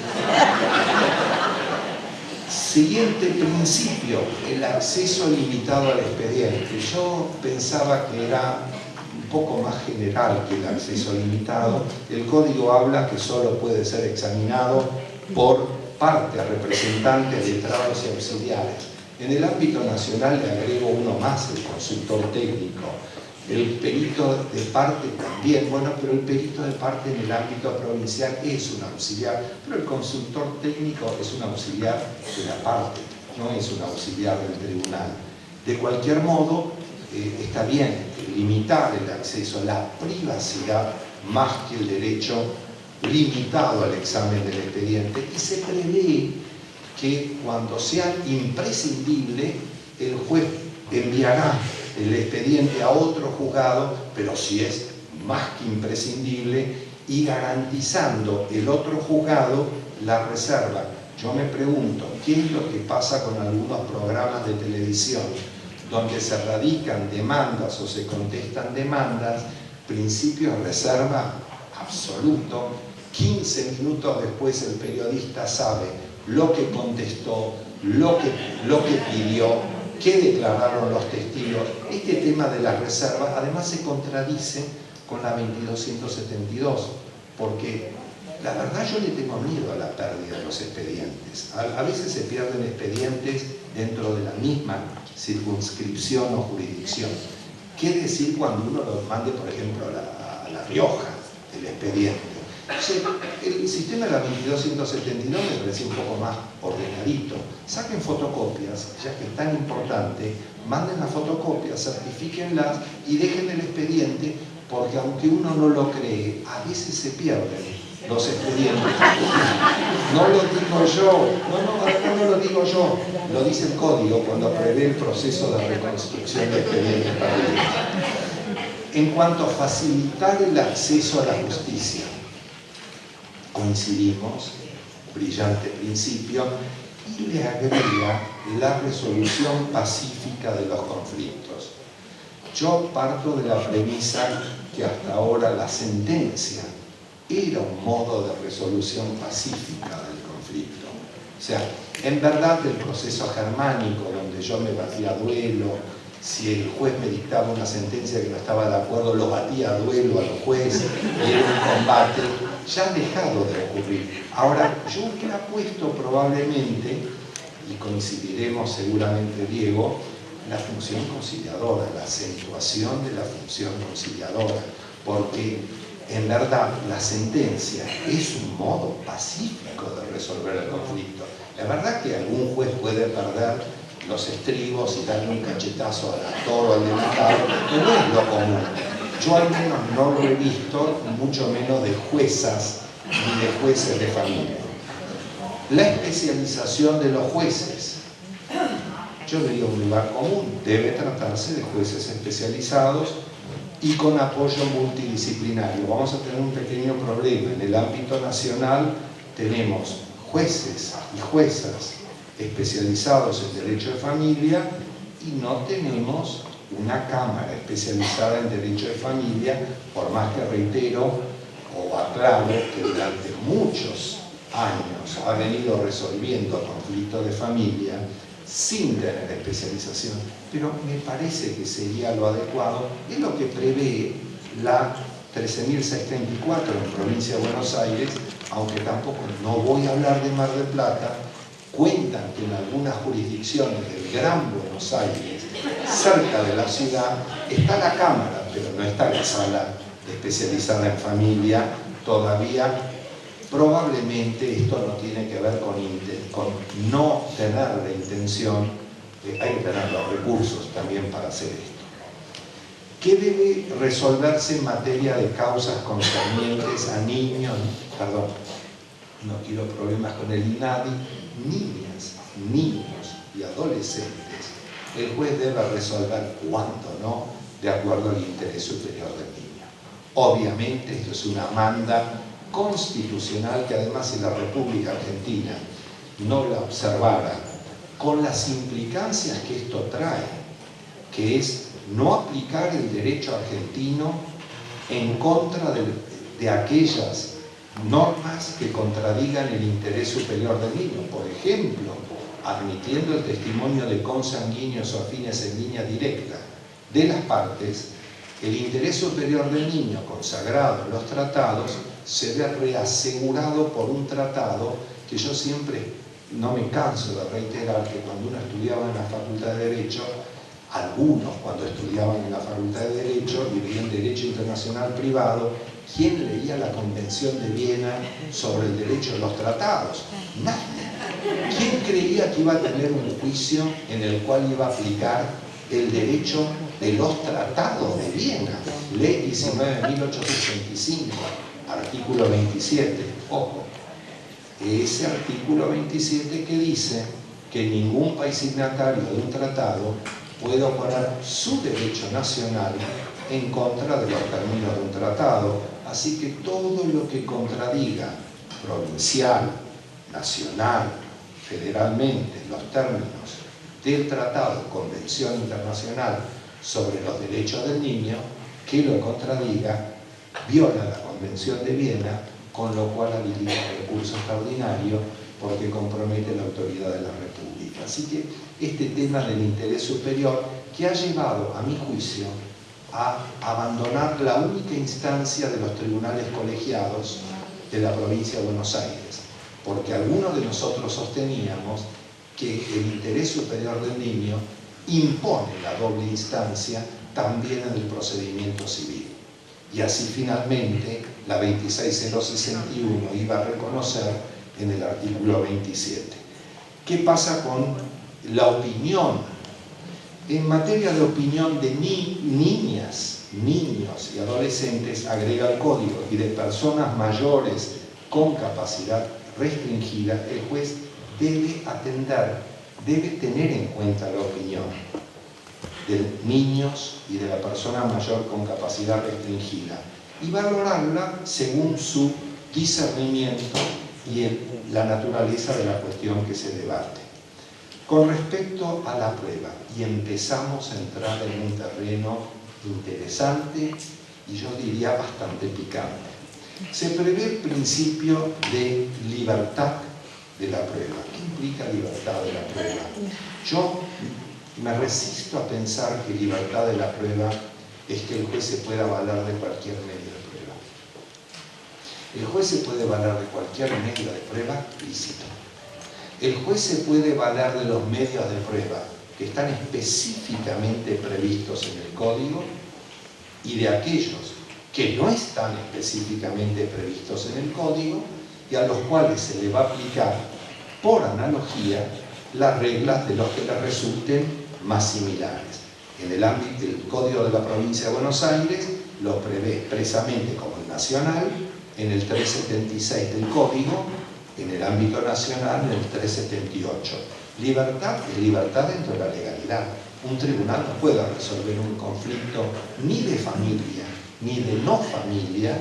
Siguiente principio, el acceso limitado al expediente. Yo pensaba que era un poco más general que el acceso limitado. El código habla que solo puede ser examinado por partes, representantes, letrados y auxiliares. En el ámbito nacional le agrego uno más, el consultor técnico. El perito de parte también, bueno, pero el perito de parte en el ámbito provincial es un auxiliar, pero el consultor técnico es un auxiliar de la parte, no es un auxiliar del tribunal. De cualquier modo, está bien limitar el acceso, la privacidad, más que el derecho limitado al examen del expediente, y se prevé que cuando sea imprescindible, el juez enviará el expediente a otro juzgado, pero si es más que imprescindible, y garantizando el otro juzgado la reserva. Yo me pregunto, ¿qué es lo que pasa con algunos programas de televisión donde se radican demandas o se contestan demandas, principio de reserva absoluto? 15 minutos después el periodista sabe lo que contestó, lo que pidió, qué declararon los testigos. Este tema de la reserva además se contradice con la 2272, porque la verdad yo le tengo miedo a la pérdida de los expedientes. A veces se pierden expedientes dentro de la misma circunscripción o jurisdicción. ¿Qué decir cuando uno lo mande, por ejemplo, a La Rioja, el expediente? Entonces, el sistema de la 2272 me parece un poco más ordenadito. Saquen fotocopias, ya que es tan importante, manden las fotocopias, certifíquenlas y dejen el expediente, porque aunque uno no lo cree, a veces se pierden los expedientes. No lo digo yo, no lo digo yo, lo dice el código cuando prevé el proceso de reconstrucción de expedientes perdidos. En cuanto a facilitar el acceso a la justicia, coincidimos, brillante principio, y le agrega la resolución pacífica de los conflictos. Yo parto de la premisa que hasta ahora la sentencia era un modo de resolución pacífica del conflicto. O sea, en verdad el proceso germánico, donde yo me batía a duelo, si el juez me dictaba una sentencia que no estaba de acuerdo, lo batía a duelo a los jueces, y era un combate, ya ha dejado de ocurrir. Ahora, yo hubiera puesto probablemente, y coincidiremos seguramente, Diego, la función conciliadora, la acentuación de la función conciliadora, porque en verdad la sentencia es un modo pacífico de resolver el conflicto. Es verdad que algún juez puede perder los estribos y darle un cachetazo al actor o al delatado, pero no es lo común. Yo al menos no lo he visto, mucho menos de juezas ni de jueces de familia. La especialización de los jueces. Yo diría un lugar común, debe tratarse de jueces especializados y con apoyo multidisciplinario. Vamos a tener un pequeño problema. En el ámbito nacional tenemos jueces y juezas especializados en derecho de familia y no tenemos una cámara especializada en derecho de familia, por más que reitero o aclaro que durante muchos años ha venido resolviendo conflictos de familia sin tener especialización, pero me parece que sería lo adecuado, es lo que prevé la 13.634 en provincia de Buenos Aires, aunque tampoco, no voy a hablar de Mar del Plata. Cuentan que en algunas jurisdicciones del Gran Buenos Aires, cerca de la ciudad, está la cámara, pero no está la sala especializada en familia todavía. Probablemente esto no tiene que ver con no tener la intención, hay que tener los recursos también para hacer esto. ¿Qué debe resolverse en materia de causas concernientes a niños? Perdón, no quiero problemas con el INADI. Niñas, niños y adolescentes, el juez debe resolver cuándo no, de acuerdo al interés superior del niño. Obviamente esto es una manda constitucional que además si la República Argentina no la observara, con las implicancias que esto trae, que es no aplicar el derecho argentino en contra de aquellas normas que contradigan el interés superior del niño. Por ejemplo, admitiendo el testimonio de consanguíneos o afines en línea directa de las partes, el interés superior del niño consagrado en los tratados se ve reasegurado por un tratado que yo siempre no me canso de reiterar, que cuando uno estudiaba en la Facultad de Derecho, algunos cuando estudiaban en la Facultad de Derecho y veían Derecho Internacional Privado, ¿quién leía la Convención de Viena sobre el derecho de los tratados? Nadie. ¿Quién creía que iba a tener un juicio en el cual iba a aplicar el derecho de los tratados de Viena? Ley 19.1865, artículo 27. Ojo, ese artículo 27 que dice que ningún país signatario de un tratado puede oponer su derecho nacional en contra de los términos de un tratado. Así que todo lo que contradiga provincial, nacional, federalmente los términos del tratado, Convención Internacional sobre los Derechos del Niño, que lo contradiga, viola la Convención de Viena, con lo cual habilita el recurso extraordinario porque compromete la autoridad de la República. Así que este tema del interés superior, que ha llevado, a mi juicio, a abandonar la única instancia de los tribunales colegiados de la provincia de Buenos Aires, porque algunos de nosotros sosteníamos que el interés superior del niño impone la doble instancia también en el procedimiento civil. Y así finalmente la 26061 iba a reconocer en el artículo 27. ¿Qué pasa con la opinión? En materia de opinión de niñas, niños y adolescentes, agrega el código, y de personas mayores con capacidad restringida, el juez debe atender, debe tener en cuenta la opinión de niños y de la persona mayor con capacidad restringida y valorarla según su discernimiento y la naturaleza de la cuestión que se debate. Con respecto a la prueba, y empezamos a entrar en un terreno interesante y yo diría bastante picante. Se prevé el principio de libertad de la prueba. ¿Qué implica libertad de la prueba? Yo me resisto a pensar que libertad de la prueba es que el juez se pueda valer de cualquier medio de prueba. El juez se puede valer de cualquier medio de prueba lícito. El juez se puede valer de los medios de prueba que están específicamente previstos en el código y de aquellos que no están específicamente previstos en el código y a los cuales se le va a aplicar por analogía las reglas de los que les resulten más similares. En el ámbito del Código de la Provincia de Buenos Aires lo prevé expresamente como el nacional, en el 376 del Código, en el ámbito nacional, en el 378. Libertad es libertad dentro de la legalidad. Un tribunal no puede resolver un conflicto ni de familia, ni de no familia,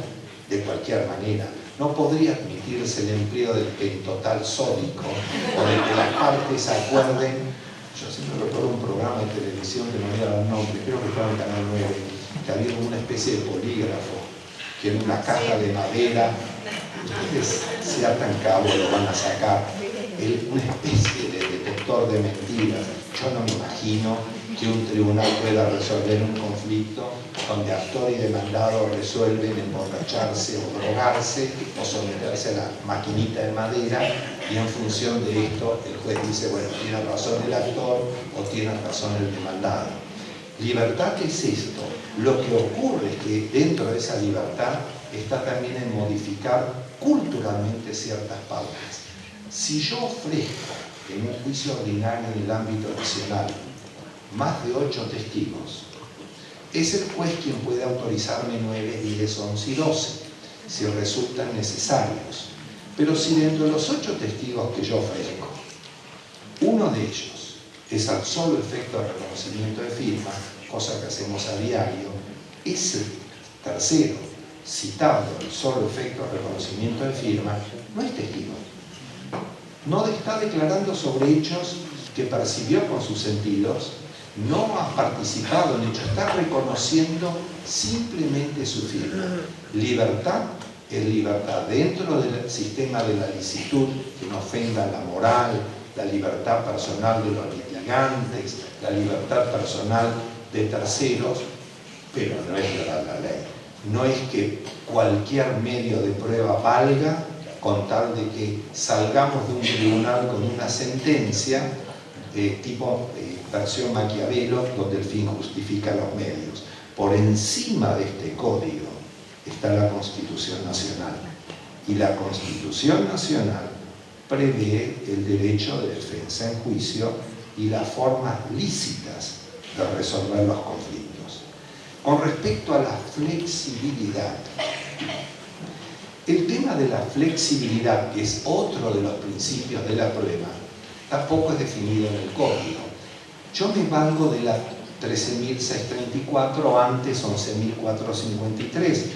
de cualquier manera. No podría admitirse el empleo del pentotal sódico o de que las partes acuerden. Yo siempre recuerdo un programa de televisión que no voy a dar nombre, creo que estaba en Canal 9, que había una especie de polígrafo, que en una caja de madera, ustedes se atan cabo, lo van a sacar, una especie de detector de mentiras. Yo no me imagino que un tribunal pueda resolver un conflicto donde actor y demandado resuelven emborracharse o drogarse o someterse a la maquinita de madera, y en función de esto el juez dice, bueno, tiene razón el actor o tiene razón el demandado. Libertad es esto. Lo que ocurre es que dentro de esa libertad está también en modificar culturalmente ciertas pautas. Si yo ofrezco en un juicio ordinario en el ámbito nacional más de 8 testigos, es el juez quien puede autorizarme 9, 10, 11 y 12, si resultan necesarios. Pero si dentro de los 8 testigos que yo ofrezco, uno de ellos es al solo efecto de reconocimiento de firma, cosa que hacemos a diario, ese tercero, citado al solo efecto de reconocimiento de firma, no es testigo. No está declarando sobre hechos que percibió con sus sentidos, no ha participado en hechos, está reconociendo simplemente su firma. Libertad es libertad dentro del sistema de la licitud, que no ofenda la moral, la libertad personal de los litigantes, la libertad personal de terceros, pero no es violar la ley. No es que cualquier medio de prueba valga con tal de que salgamos de un tribunal con una sentencia tipo versión Maquiavelo, donde el fin justifica los medios. Por encima de este código está la Constitución Nacional, y la Constitución Nacional prevé el derecho de defensa en juicio y las formas lícitas de resolver los conflictos. Con respecto a la flexibilidad, el tema de la flexibilidad, que es otro de los principios de la prueba, tampoco es definido en el código. Yo me valgo de la 13.634, antes 11.453,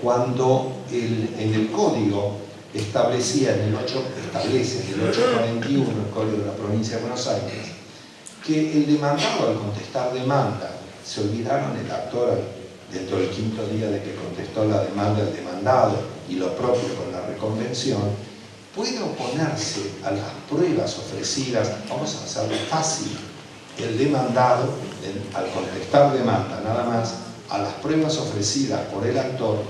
cuando en el código establece en el 841, el Código de la Provincia de Buenos Aires, que el demandado, al contestar demanda, se olvidaron el actor dentro del 5.º día de que contestó la demanda el demandado, y lo propio con la reconvención, puede oponerse a las pruebas ofrecidas. Vamos a hacerlo fácil. El demandado, al contestar demanda nada más, a las pruebas ofrecidas por el actor,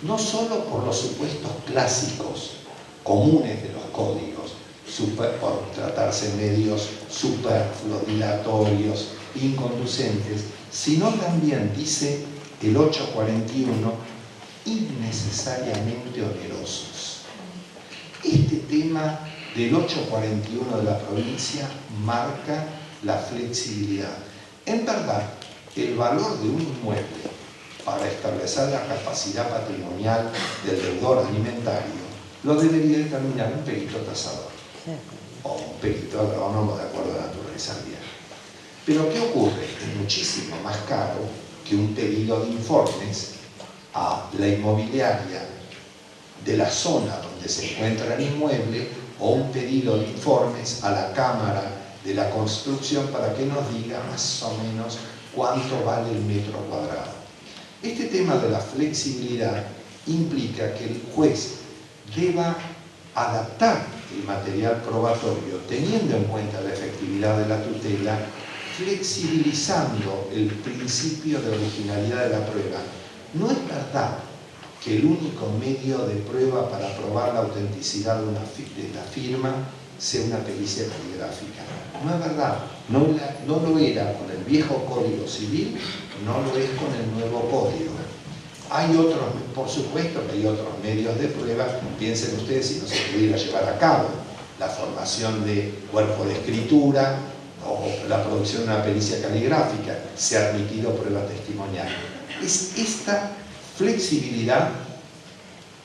no solo por los supuestos clásicos comunes de los códigos, por tratarse de medios superfluos, dilatorios, inconducentes, sino también, dice el 841, innecesariamente onerosos. Este tema del 841 de la provincia marca la flexibilidad. En verdad, el valor de un inmueble para establecer la capacidad patrimonial del deudor alimentario lo debería determinar un perito tasador o un perito agrónomo de acuerdo a la naturaleza del bien. Pero ¿qué ocurre? Es muchísimo más caro que un pedido de informes a la inmobiliaria de la zona donde se encuentra el inmueble, o un pedido de informes a la Cámara de la Construcción para que nos diga más o menos cuánto vale el metro cuadrado. Este tema de la flexibilidad implica que el juez deba adaptar el material probatorio, teniendo en cuenta la efectividad de la tutela, flexibilizando el principio de originalidad de la prueba. No es verdad que el único medio de prueba para probar la autenticidad de la firma sea una pericia caligráfica. No es verdad, no lo era con el viejo Código Civil, no lo es con el nuevo Código. Hay otros, por supuesto que hay otros medios de prueba. Piensen ustedes si no se pudiera llevar a cabo la formación de cuerpo de escritura o la producción de una pericia caligráfica, se ha admitido prueba testimonial. Es esta flexibilidad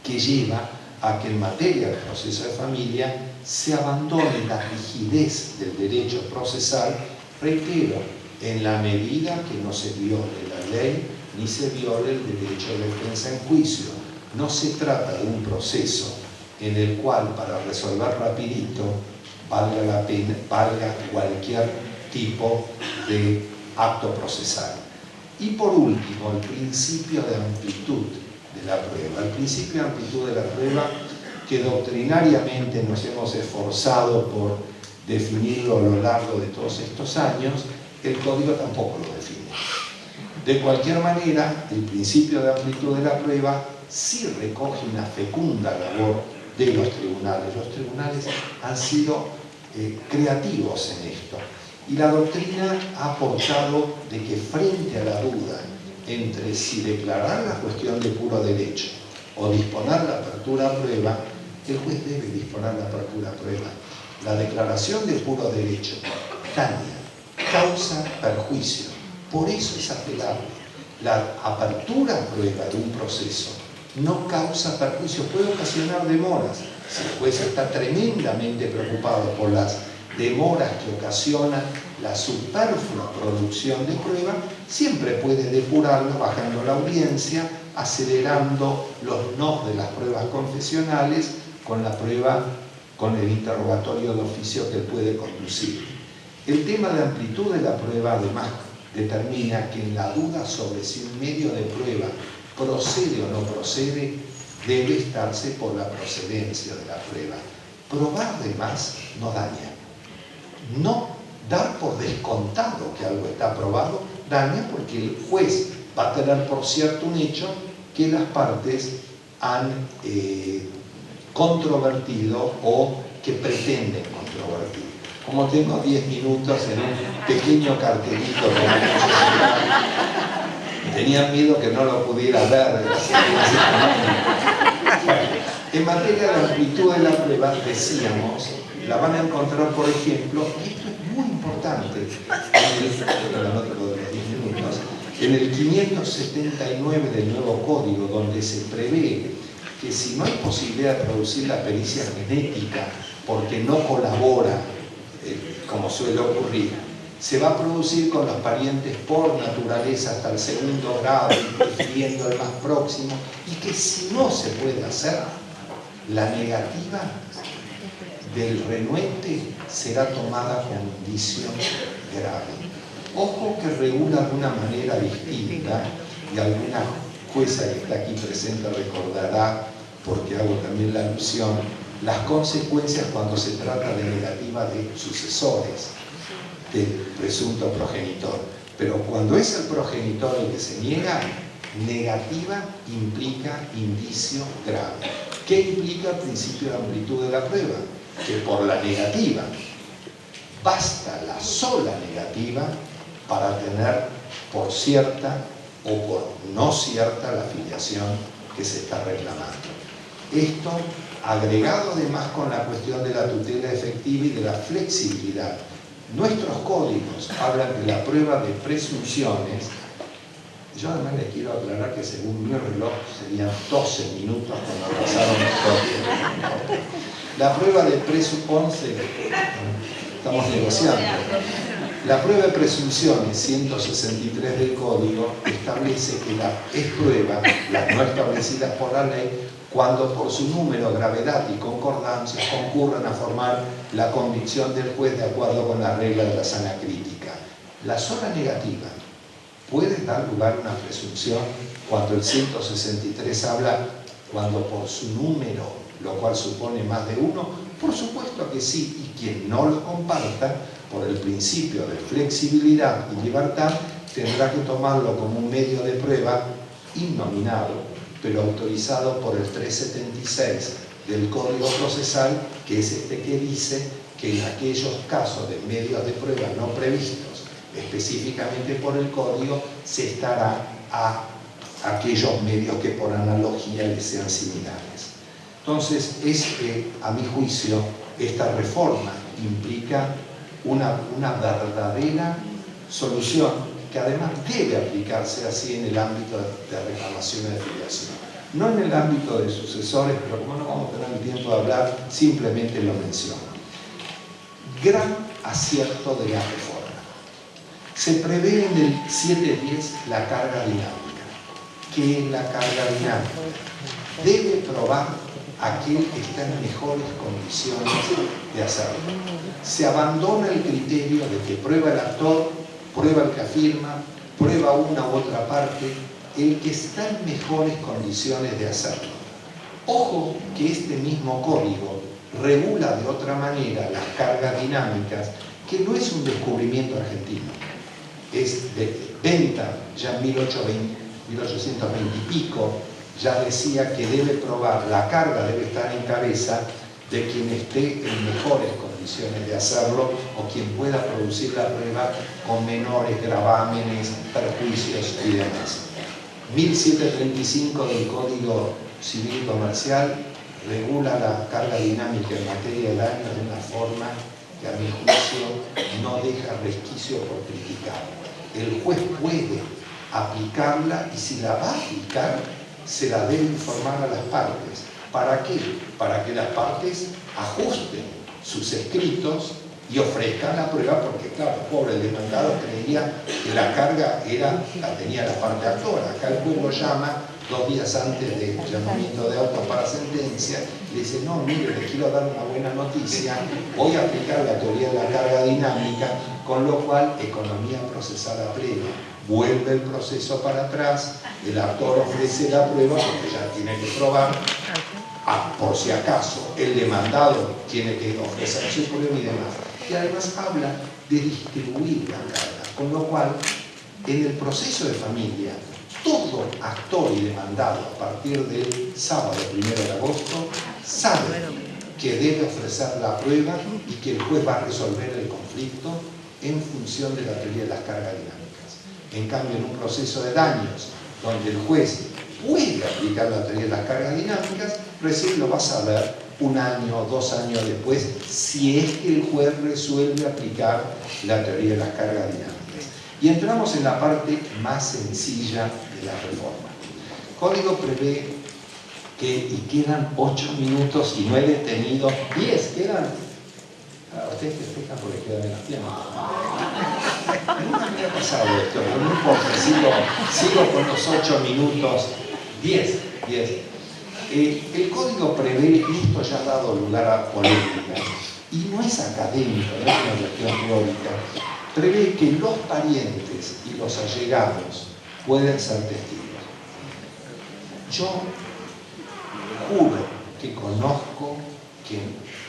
que lleva a que en materia de proceso de familia se abandone la rigidez del derecho procesal, reitero, en la medida que no se viole la ley ni se viole el derecho de defensa en juicio. No se trata de un proceso en el cual para resolver rapidito valga la pena, valga cualquier tipo de acto procesal. Y por último, el principio de amplitud de la prueba. El principio de amplitud de la prueba que doctrinariamente nos hemos esforzado por definirlo a lo largo de todos estos años, el Código tampoco lo define. De cualquier manera, el principio de amplitud de la prueba sí recoge una fecunda labor de los tribunales. Los tribunales han sido creativos en esto. Y la doctrina ha aportado de que frente a la duda entre si declarar la cuestión de puro derecho o disponer la apertura a prueba, el juez debe disponer la apertura a prueba. La declaración de puro derecho daña, causa perjuicio, por eso es apelable. La apertura a prueba de un proceso no causa perjuicio, puede ocasionar demoras. Si el juez está tremendamente preocupado por las demoras que ocasionan la superflua producción de prueba, siempre puede depurarla bajando la audiencia, acelerando los nos de las pruebas confesionales con la prueba, con el interrogatorio de oficio que él puede conducir. El tema de amplitud de la prueba además determina que en la duda sobre si un medio de prueba procede o no procede, debe estarse por la procedencia de la prueba. Probar de más no daña. No dar por descontado que algo está probado daña, porque el juez va a tener por cierto un hecho que las partes han controvertido o que pretenden controvertir. Como tengo 10 minutos en un pequeño cartelito tenía miedo que no lo pudiera ver. Bueno, en materia de amplitud de la prueba, decíamos, la van a encontrar, por ejemplo, y esto es muy importante, en el 579 del nuevo Código, donde se prevé que si no hay posibilidad de producir la pericia genética porque no colabora, como suele ocurrir, se va a producir con los parientes por naturaleza hasta el segundo grado, prefiriendo el más próximo, y que si no se puede hacer, la negativa del renuente será tomada como indicio grave. Ojo que regula de una manera distinta, y alguna jueza que está aquí presente recordará, porque hago también la alusión, las consecuencias cuando se trata de negativa de sucesores del presunto progenitor. Pero cuando es el progenitor el que se niega, negativa implica indicio grave. ¿Qué implica el principio de amplitud de la prueba? Que por la negativa, basta la sola negativa para tener por cierta o por no cierta la filiación que se está reclamando. Esto, agregado además con la cuestión de la tutela efectiva y de la flexibilidad. Nuestros códigos hablan de la prueba de presunciones. Yo además les quiero aclarar que según mi reloj serían 12 minutos cuando pasaron los tiempos. La prueba de presunciones, estamos negociando. La prueba de presunciones 163 del Código establece que es prueba, las no establecidas por la ley, cuando por su número, gravedad y concordancia concurran a formar la convicción del juez de acuerdo con la regla de la sana crítica. La sola negativa puede dar lugar a una presunción cuando el 163 habla cuando por su número, lo cual supone más de uno, Por supuesto que sí, y quien no lo comparta, por el principio de flexibilidad y libertad, tendrá que tomarlo como un medio de prueba innominado, pero autorizado por el 376 del Código Procesal, que es este que dice que en aquellos casos de medios de prueba no previstos específicamente por el Código, se estará a aquellos medios que por analogía les sean similares. Entonces, a mi juicio, esta reforma implica una verdadera solución que además debe aplicarse así en el ámbito de reclamación de filiación. No en el ámbito de sucesores, pero como no vamos a tener el tiempo de hablar, simplemente lo menciono. Gran acierto de la reforma. Se prevé en el 7.10 la carga dinámica. ¿Qué es la carga dinámica? Debe probar aquel que está en mejores condiciones de hacerlo. Se abandona el criterio de que prueba el actor, prueba el que afirma, prueba una u otra parte, el que está en mejores condiciones de hacerlo. Ojo que este mismo código regula de otra manera las cargas dinámicas, que no es un descubrimiento argentino, es de Venta, ya en 1820 y pico, ya decía que debe probar, la carga debe estar en cabeza de quien esté en mejores condiciones de hacerlo o quien pueda producir la prueba con menores gravámenes, perjuicios y demás. 1735 del Código Civil y Comercial regula la carga dinámica en materia de daño de una forma que a mi juicio no deja resquicio por criticar. El juez puede aplicarla y si la va a aplicar, se la debe informar a las partes. ¿Para qué? Para que las partes ajusten sus escritos y ofrezcan la prueba, porque claro, pobre, el demandado creía que la carga la tenía la parte actora. Acá el juez lo llama 2 días antes del llamamiento de auto para sentencia, le dice, no, mire, les quiero dar una buena noticia, voy a aplicar la teoría de la carga dinámica, con lo cual, economía procesal a pleno. Vuelve el proceso para atrás, el actor ofrece la prueba porque ya tiene que probar, por si acaso el demandado tiene que ofrecer su prueba y demás. Y además habla de distribuir la carga, con lo cual en el proceso de familia todo actor y demandado a partir del sábado 1 de agosto sabe que debe ofrecer la prueba y que el juez va a resolver el conflicto en función de la teoría de las cargas dinámicas. En cambio, en un proceso de daños donde el juez puede aplicar la teoría de las cargas dinámicas, recién lo vas a ver 1 año o 2 años después, si es que el juez resuelve aplicar la teoría de las cargas dinámicas. Y entramos en la parte más sencilla de la reforma. El código prevé que quedan 8 minutos y no he detenido 10, quedan. Ustedes festejan porque quedan menos tiempo. Nunca me ha pasado esto, pero no importa, sigo con los 8 minutos, 10. El código prevé, esto ya ha dado lugar a polémica, y no es académico, no es una cuestión teórica, prevé que los parientes y los allegados pueden ser testigos. Yo juro que conozco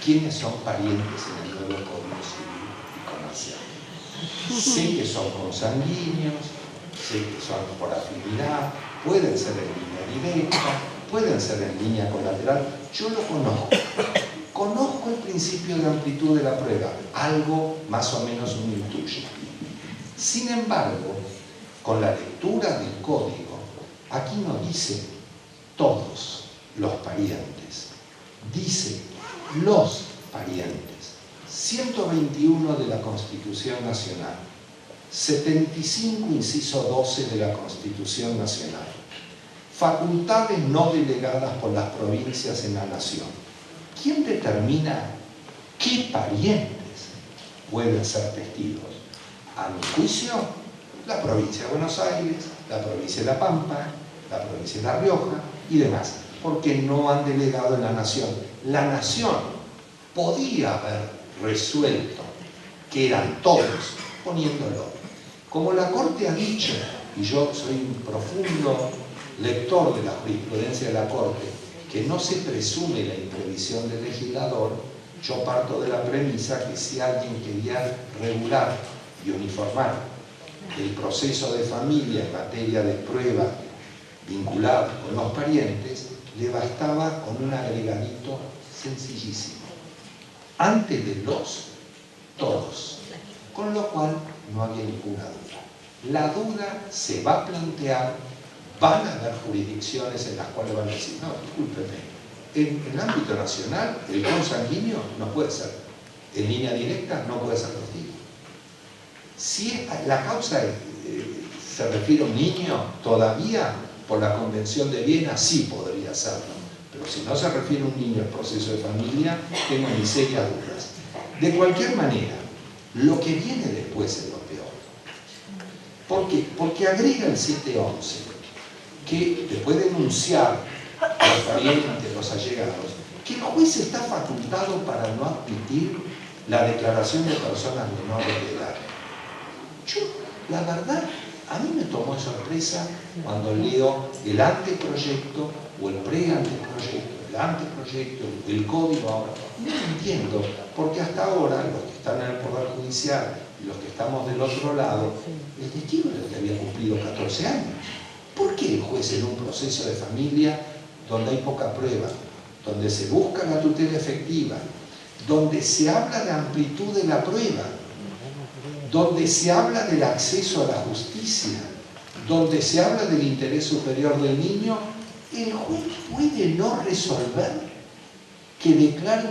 quiénes son parientes en el nuevo Código Civil y Comercial. Sé que son consanguíneos, sé que son por afinidad, pueden ser en línea directa, pueden ser en línea colateral. Yo lo conozco. Conozco el principio de amplitud de la prueba, algo más o menos uno intuye. Sin embargo, con la lectura del código, aquí no dice todos los parientes, dice los parientes. 121 de la Constitución Nacional, 75 inciso 12 de la Constitución Nacional, facultades no delegadas por las provincias en la Nación. ¿Quién determina qué parientes pueden ser testigos? A mi juicio, la provincia de Buenos Aires, la provincia de La Pampa, la provincia de La Rioja y demás, porque no han delegado en la Nación. La Nación podía haber resuelto que eran todos, poniéndolo. Como la Corte ha dicho, y yo soy un profundo lector de la jurisprudencia de la Corte, que no se presume la imprevisión del legislador, Yo parto de la premisa que si alguien quería regular y uniformar el proceso de familia en materia de prueba vinculado con los parientes, le bastaba con un agregadito sencillísimo. Antes de los, todos. Con lo cual no había ninguna duda. La duda se va a plantear, van a haber jurisdicciones en las cuales van a decir, no, discúlpeme, en el ámbito nacional el consanguíneo no puede ser, en línea directa no puede ser testigo. Si la causa se refiere a un niño, todavía por la Convención de Viena sí podría serlo, pero si no se refiere a un niño al proceso de familia, tengo mis serias dudas. De cualquier manera, lo que viene después es lo peor. ¿Por qué? Porque agrega el 711, que después de denunciar a los parientes, los allegados, que el juez está facultado para no admitir la declaración de personas menores de edad. Yo, la verdad, a mí me tomó de sorpresa cuando leo el anteproyecto o el preanteproyecto, el anteproyecto, el código ahora. No lo entiendo, porque hasta ahora los que están en el Poder Judicial y los que estamos del otro lado, el testigo era el que había cumplido 14 años. ¿Por qué el juez en un proceso de familia donde hay poca prueba, donde se busca la tutela efectiva, donde se habla de amplitud de la prueba, donde se habla del acceso a la justicia, donde se habla del interés superior del niño, el juez puede no resolver que declare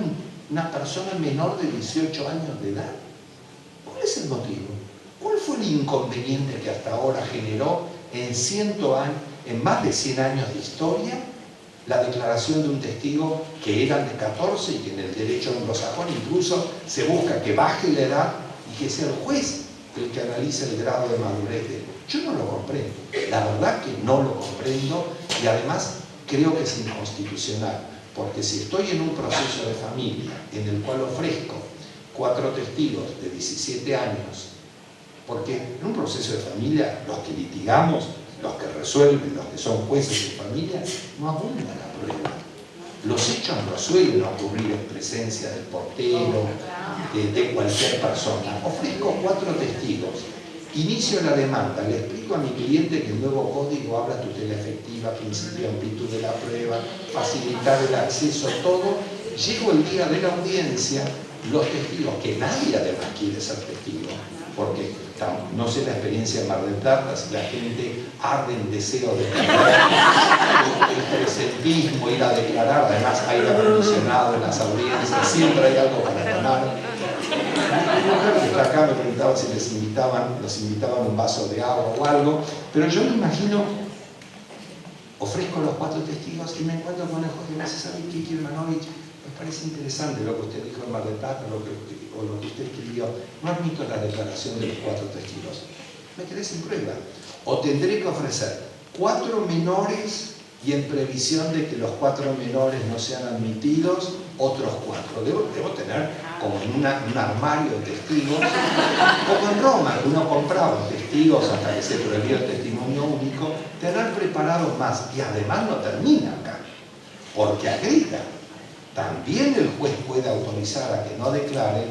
una persona menor de 18 años de edad? ¿Cuál es el motivo? ¿Cuál fue el inconveniente que hasta ahora generó en más de 100 años de historia la declaración de un testigo que eran de 14 y que en el derecho anglosajón incluso se busca que baje la edad y que sea el juez el que analice el grado de madurez de él? Yo no lo comprendo, la verdad que no lo comprendo, y además creo que es inconstitucional, porque si estoy en un proceso de familia en el cual ofrezco 4 testigos de 17 años, porque en un proceso de familia los que litigamos, los que resuelven, los que son jueces de familia, no abunda la prueba. Los hechos no suelen ocurrir en presencia del portero, de cualquier persona. Ofrezco 4 testigos, inicio la demanda, le explico a mi cliente que el nuevo código habla de tutela efectiva, principio de amplitud de la prueba, facilitar el acceso, todo. Llego el día de la audiencia, los testigos, que nadie además quiere ser testigo, porque no sé la experiencia en Mar del Plata, si la gente arde en deseo de declarar, el presentismo, ir a declarar, además aire acondicionado en las audiencias, siempre hay algo para tomar. Mi mujer que está acá me preguntaba si los invitaban un vaso de agua o algo, pero yo me imagino, ofrezco los 4 testigos y me encuentro con el juez y me dice, ¿sabe qué, Kirmanovich? Me parece interesante lo que usted dijo en Mar del Plata, o lo que usted escribió. No admito la declaración de los 4 testigos. Me quedé sin prueba. O tendré que ofrecer 4 menores y en previsión de que los 4 menores no sean admitidos, otros 4. Debo tener, como en un armario de testigos, como en Roma, que uno compraba testigos hasta que se prohibió el testimonio único, tener preparados más. Y además no termina acá, porque agrega. También el juez puede autorizar a que no declaren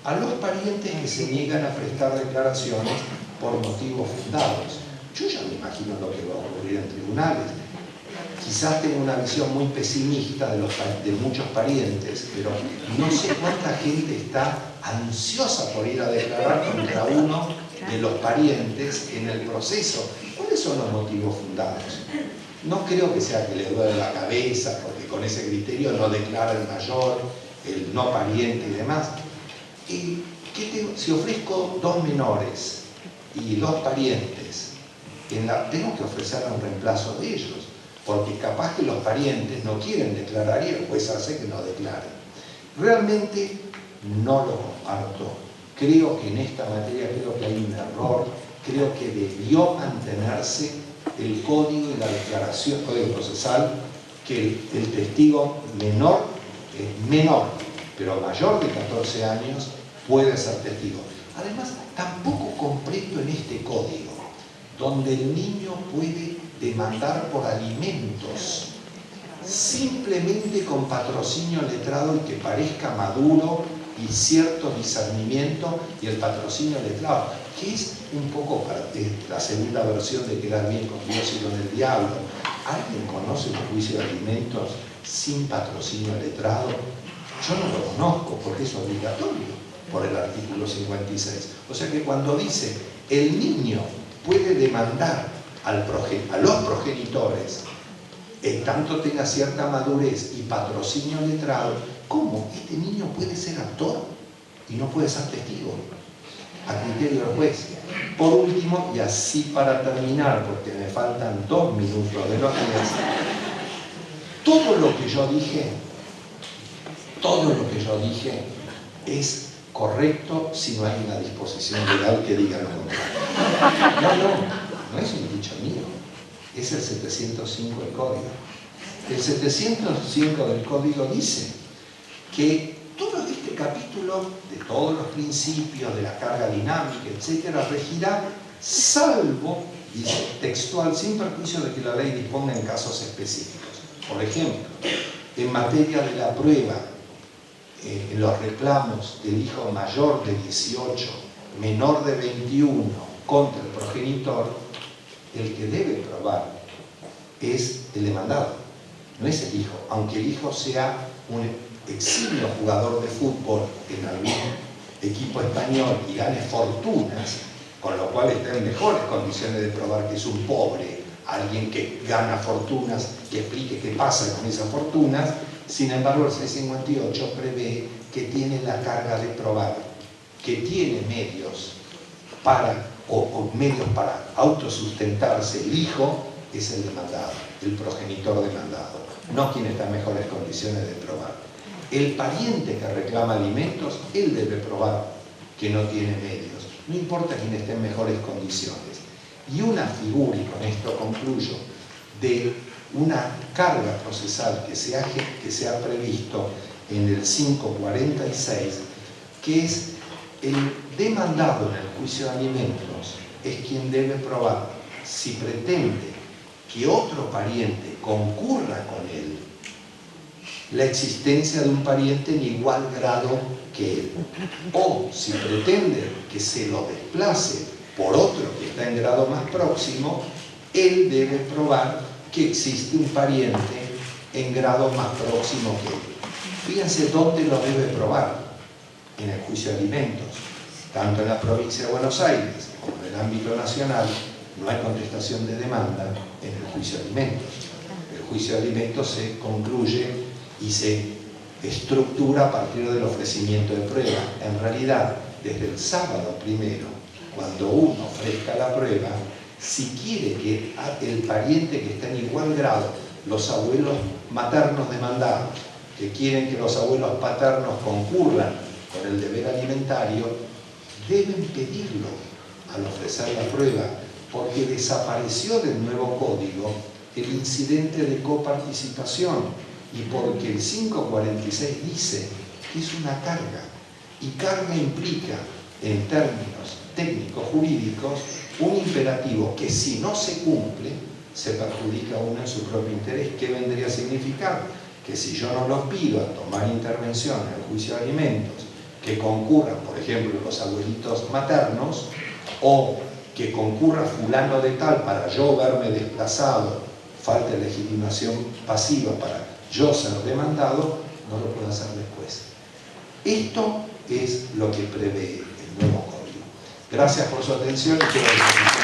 a los parientes que se niegan a prestar declaraciones por motivos fundados. Yo ya me imagino lo que va a ocurrir en tribunales. Quizás tengo una visión muy pesimista de muchos parientes, pero no sé cuánta gente está ansiosa por ir a declarar contra uno de los parientes en el proceso. ¿Cuáles son los motivos fundados? No creo que sea que le duele la cabeza, porque con ese criterio no declara el mayor, el no pariente y demás. Si ofrezco 2 menores y 2 parientes, tengo que ofrecer un reemplazo de ellos, porque capaz que los parientes no quieren declarar y el juez hace que no declaren. Realmente no lo comparto. Creo que en esta materia hay un error, creo que debió mantenerse el código y la declaración, código procesal, que el testigo menor, pero mayor de 14 años, puede ser testigo. Además, tampoco comprendo en este código, donde el niño puede demandar por alimentos simplemente con patrocinio letrado y que parezca maduro y cierto discernimiento, y el patrocinio letrado, que es un poco la segunda versión de quedar bien con Dios y con el diablo. ¿Alguien conoce el juicio de alimentos sin patrocinio letrado? Yo no lo conozco porque es obligatorio por el artículo 56. O sea que cuando dice el niño puede demandar a los progenitores en tanto tenga cierta madurez y patrocinio letrado, ¿cómo este niño puede ser actor y no puede ser testigo? A criterio del juez. Por último, y así para terminar, porque me faltan 2 minutos de los 10, todo lo que yo dije es correcto si no hay una disposición legal que diga lo contrario. No es un dicho mío, es el 705 del Código. El 705 del Código dice que todo este capítulo, de todos los principios, de la carga dinámica, etcétera, regirá salvo, dice textual, sin perjuicio de que la ley disponga en casos específicos. Por ejemplo, en materia de la prueba, en los reclamos del hijo mayor de 18, menor de 21, contra el progenitor, el que debe probar es el demandado, no es el hijo, aunque el hijo sea un eximio jugador de fútbol en algún equipo español y gane fortunas, con lo cual está en mejores condiciones de probar que es un pobre, alguien que gana fortunas, que explique qué pasa con esas fortunas. Sin embargo, el 658 prevé que tiene la carga de probar, que tiene medios para autosustentarse. El hijo es el demandado, el progenitor demandado, no quien está en mejores condiciones de probar. El pariente que reclama alimentos, él debe probar que no tiene medios, no importa quién esté en mejores condiciones. Y una figura, y con esto concluyo, de una carga procesal que se ha previsto en el 546, que es el demandado en el juicio de alimentos, es quien debe probar si pretende que otro pariente concurra con él la existencia de un pariente en igual grado que él, o si pretende que se lo desplace por otro que está en grado más próximo, él debe probar que existe un pariente en grado más próximo que él. Fíjense dónde lo debe probar: en el juicio de alimentos, tanto en la provincia de Buenos Aires como en el ámbito nacional. No hay contestación de demanda en el juicio de alimentos. El juicio de alimentos se concluye y se estructura a partir del ofrecimiento de prueba. En realidad, desde el sábado primero, cuando uno ofrezca la prueba, si quiere que el pariente que está en igual grado, los abuelos maternos demandados, que quieren que los abuelos paternos concurran con el deber alimentario, deben pedirlo al ofrecer la prueba, porque desapareció del nuevo código el incidente de coparticipación y porque el 546 dice que es una carga, y carga implica, en términos técnicos jurídicos, un imperativo que si no se cumple se perjudica a uno en su propio interés. ¿Qué vendría a significar? Que si yo no los pido a tomar intervención en el juicio de alimentos, que concurran, por ejemplo, los abuelitos maternos, o que concurra fulano de tal para yo verme desplazado, falta de legitimación pasiva para yo ser demandado, no lo puedo hacer después. Esto es lo que prevé el nuevo código. Gracias por su atención y quedo a disposición.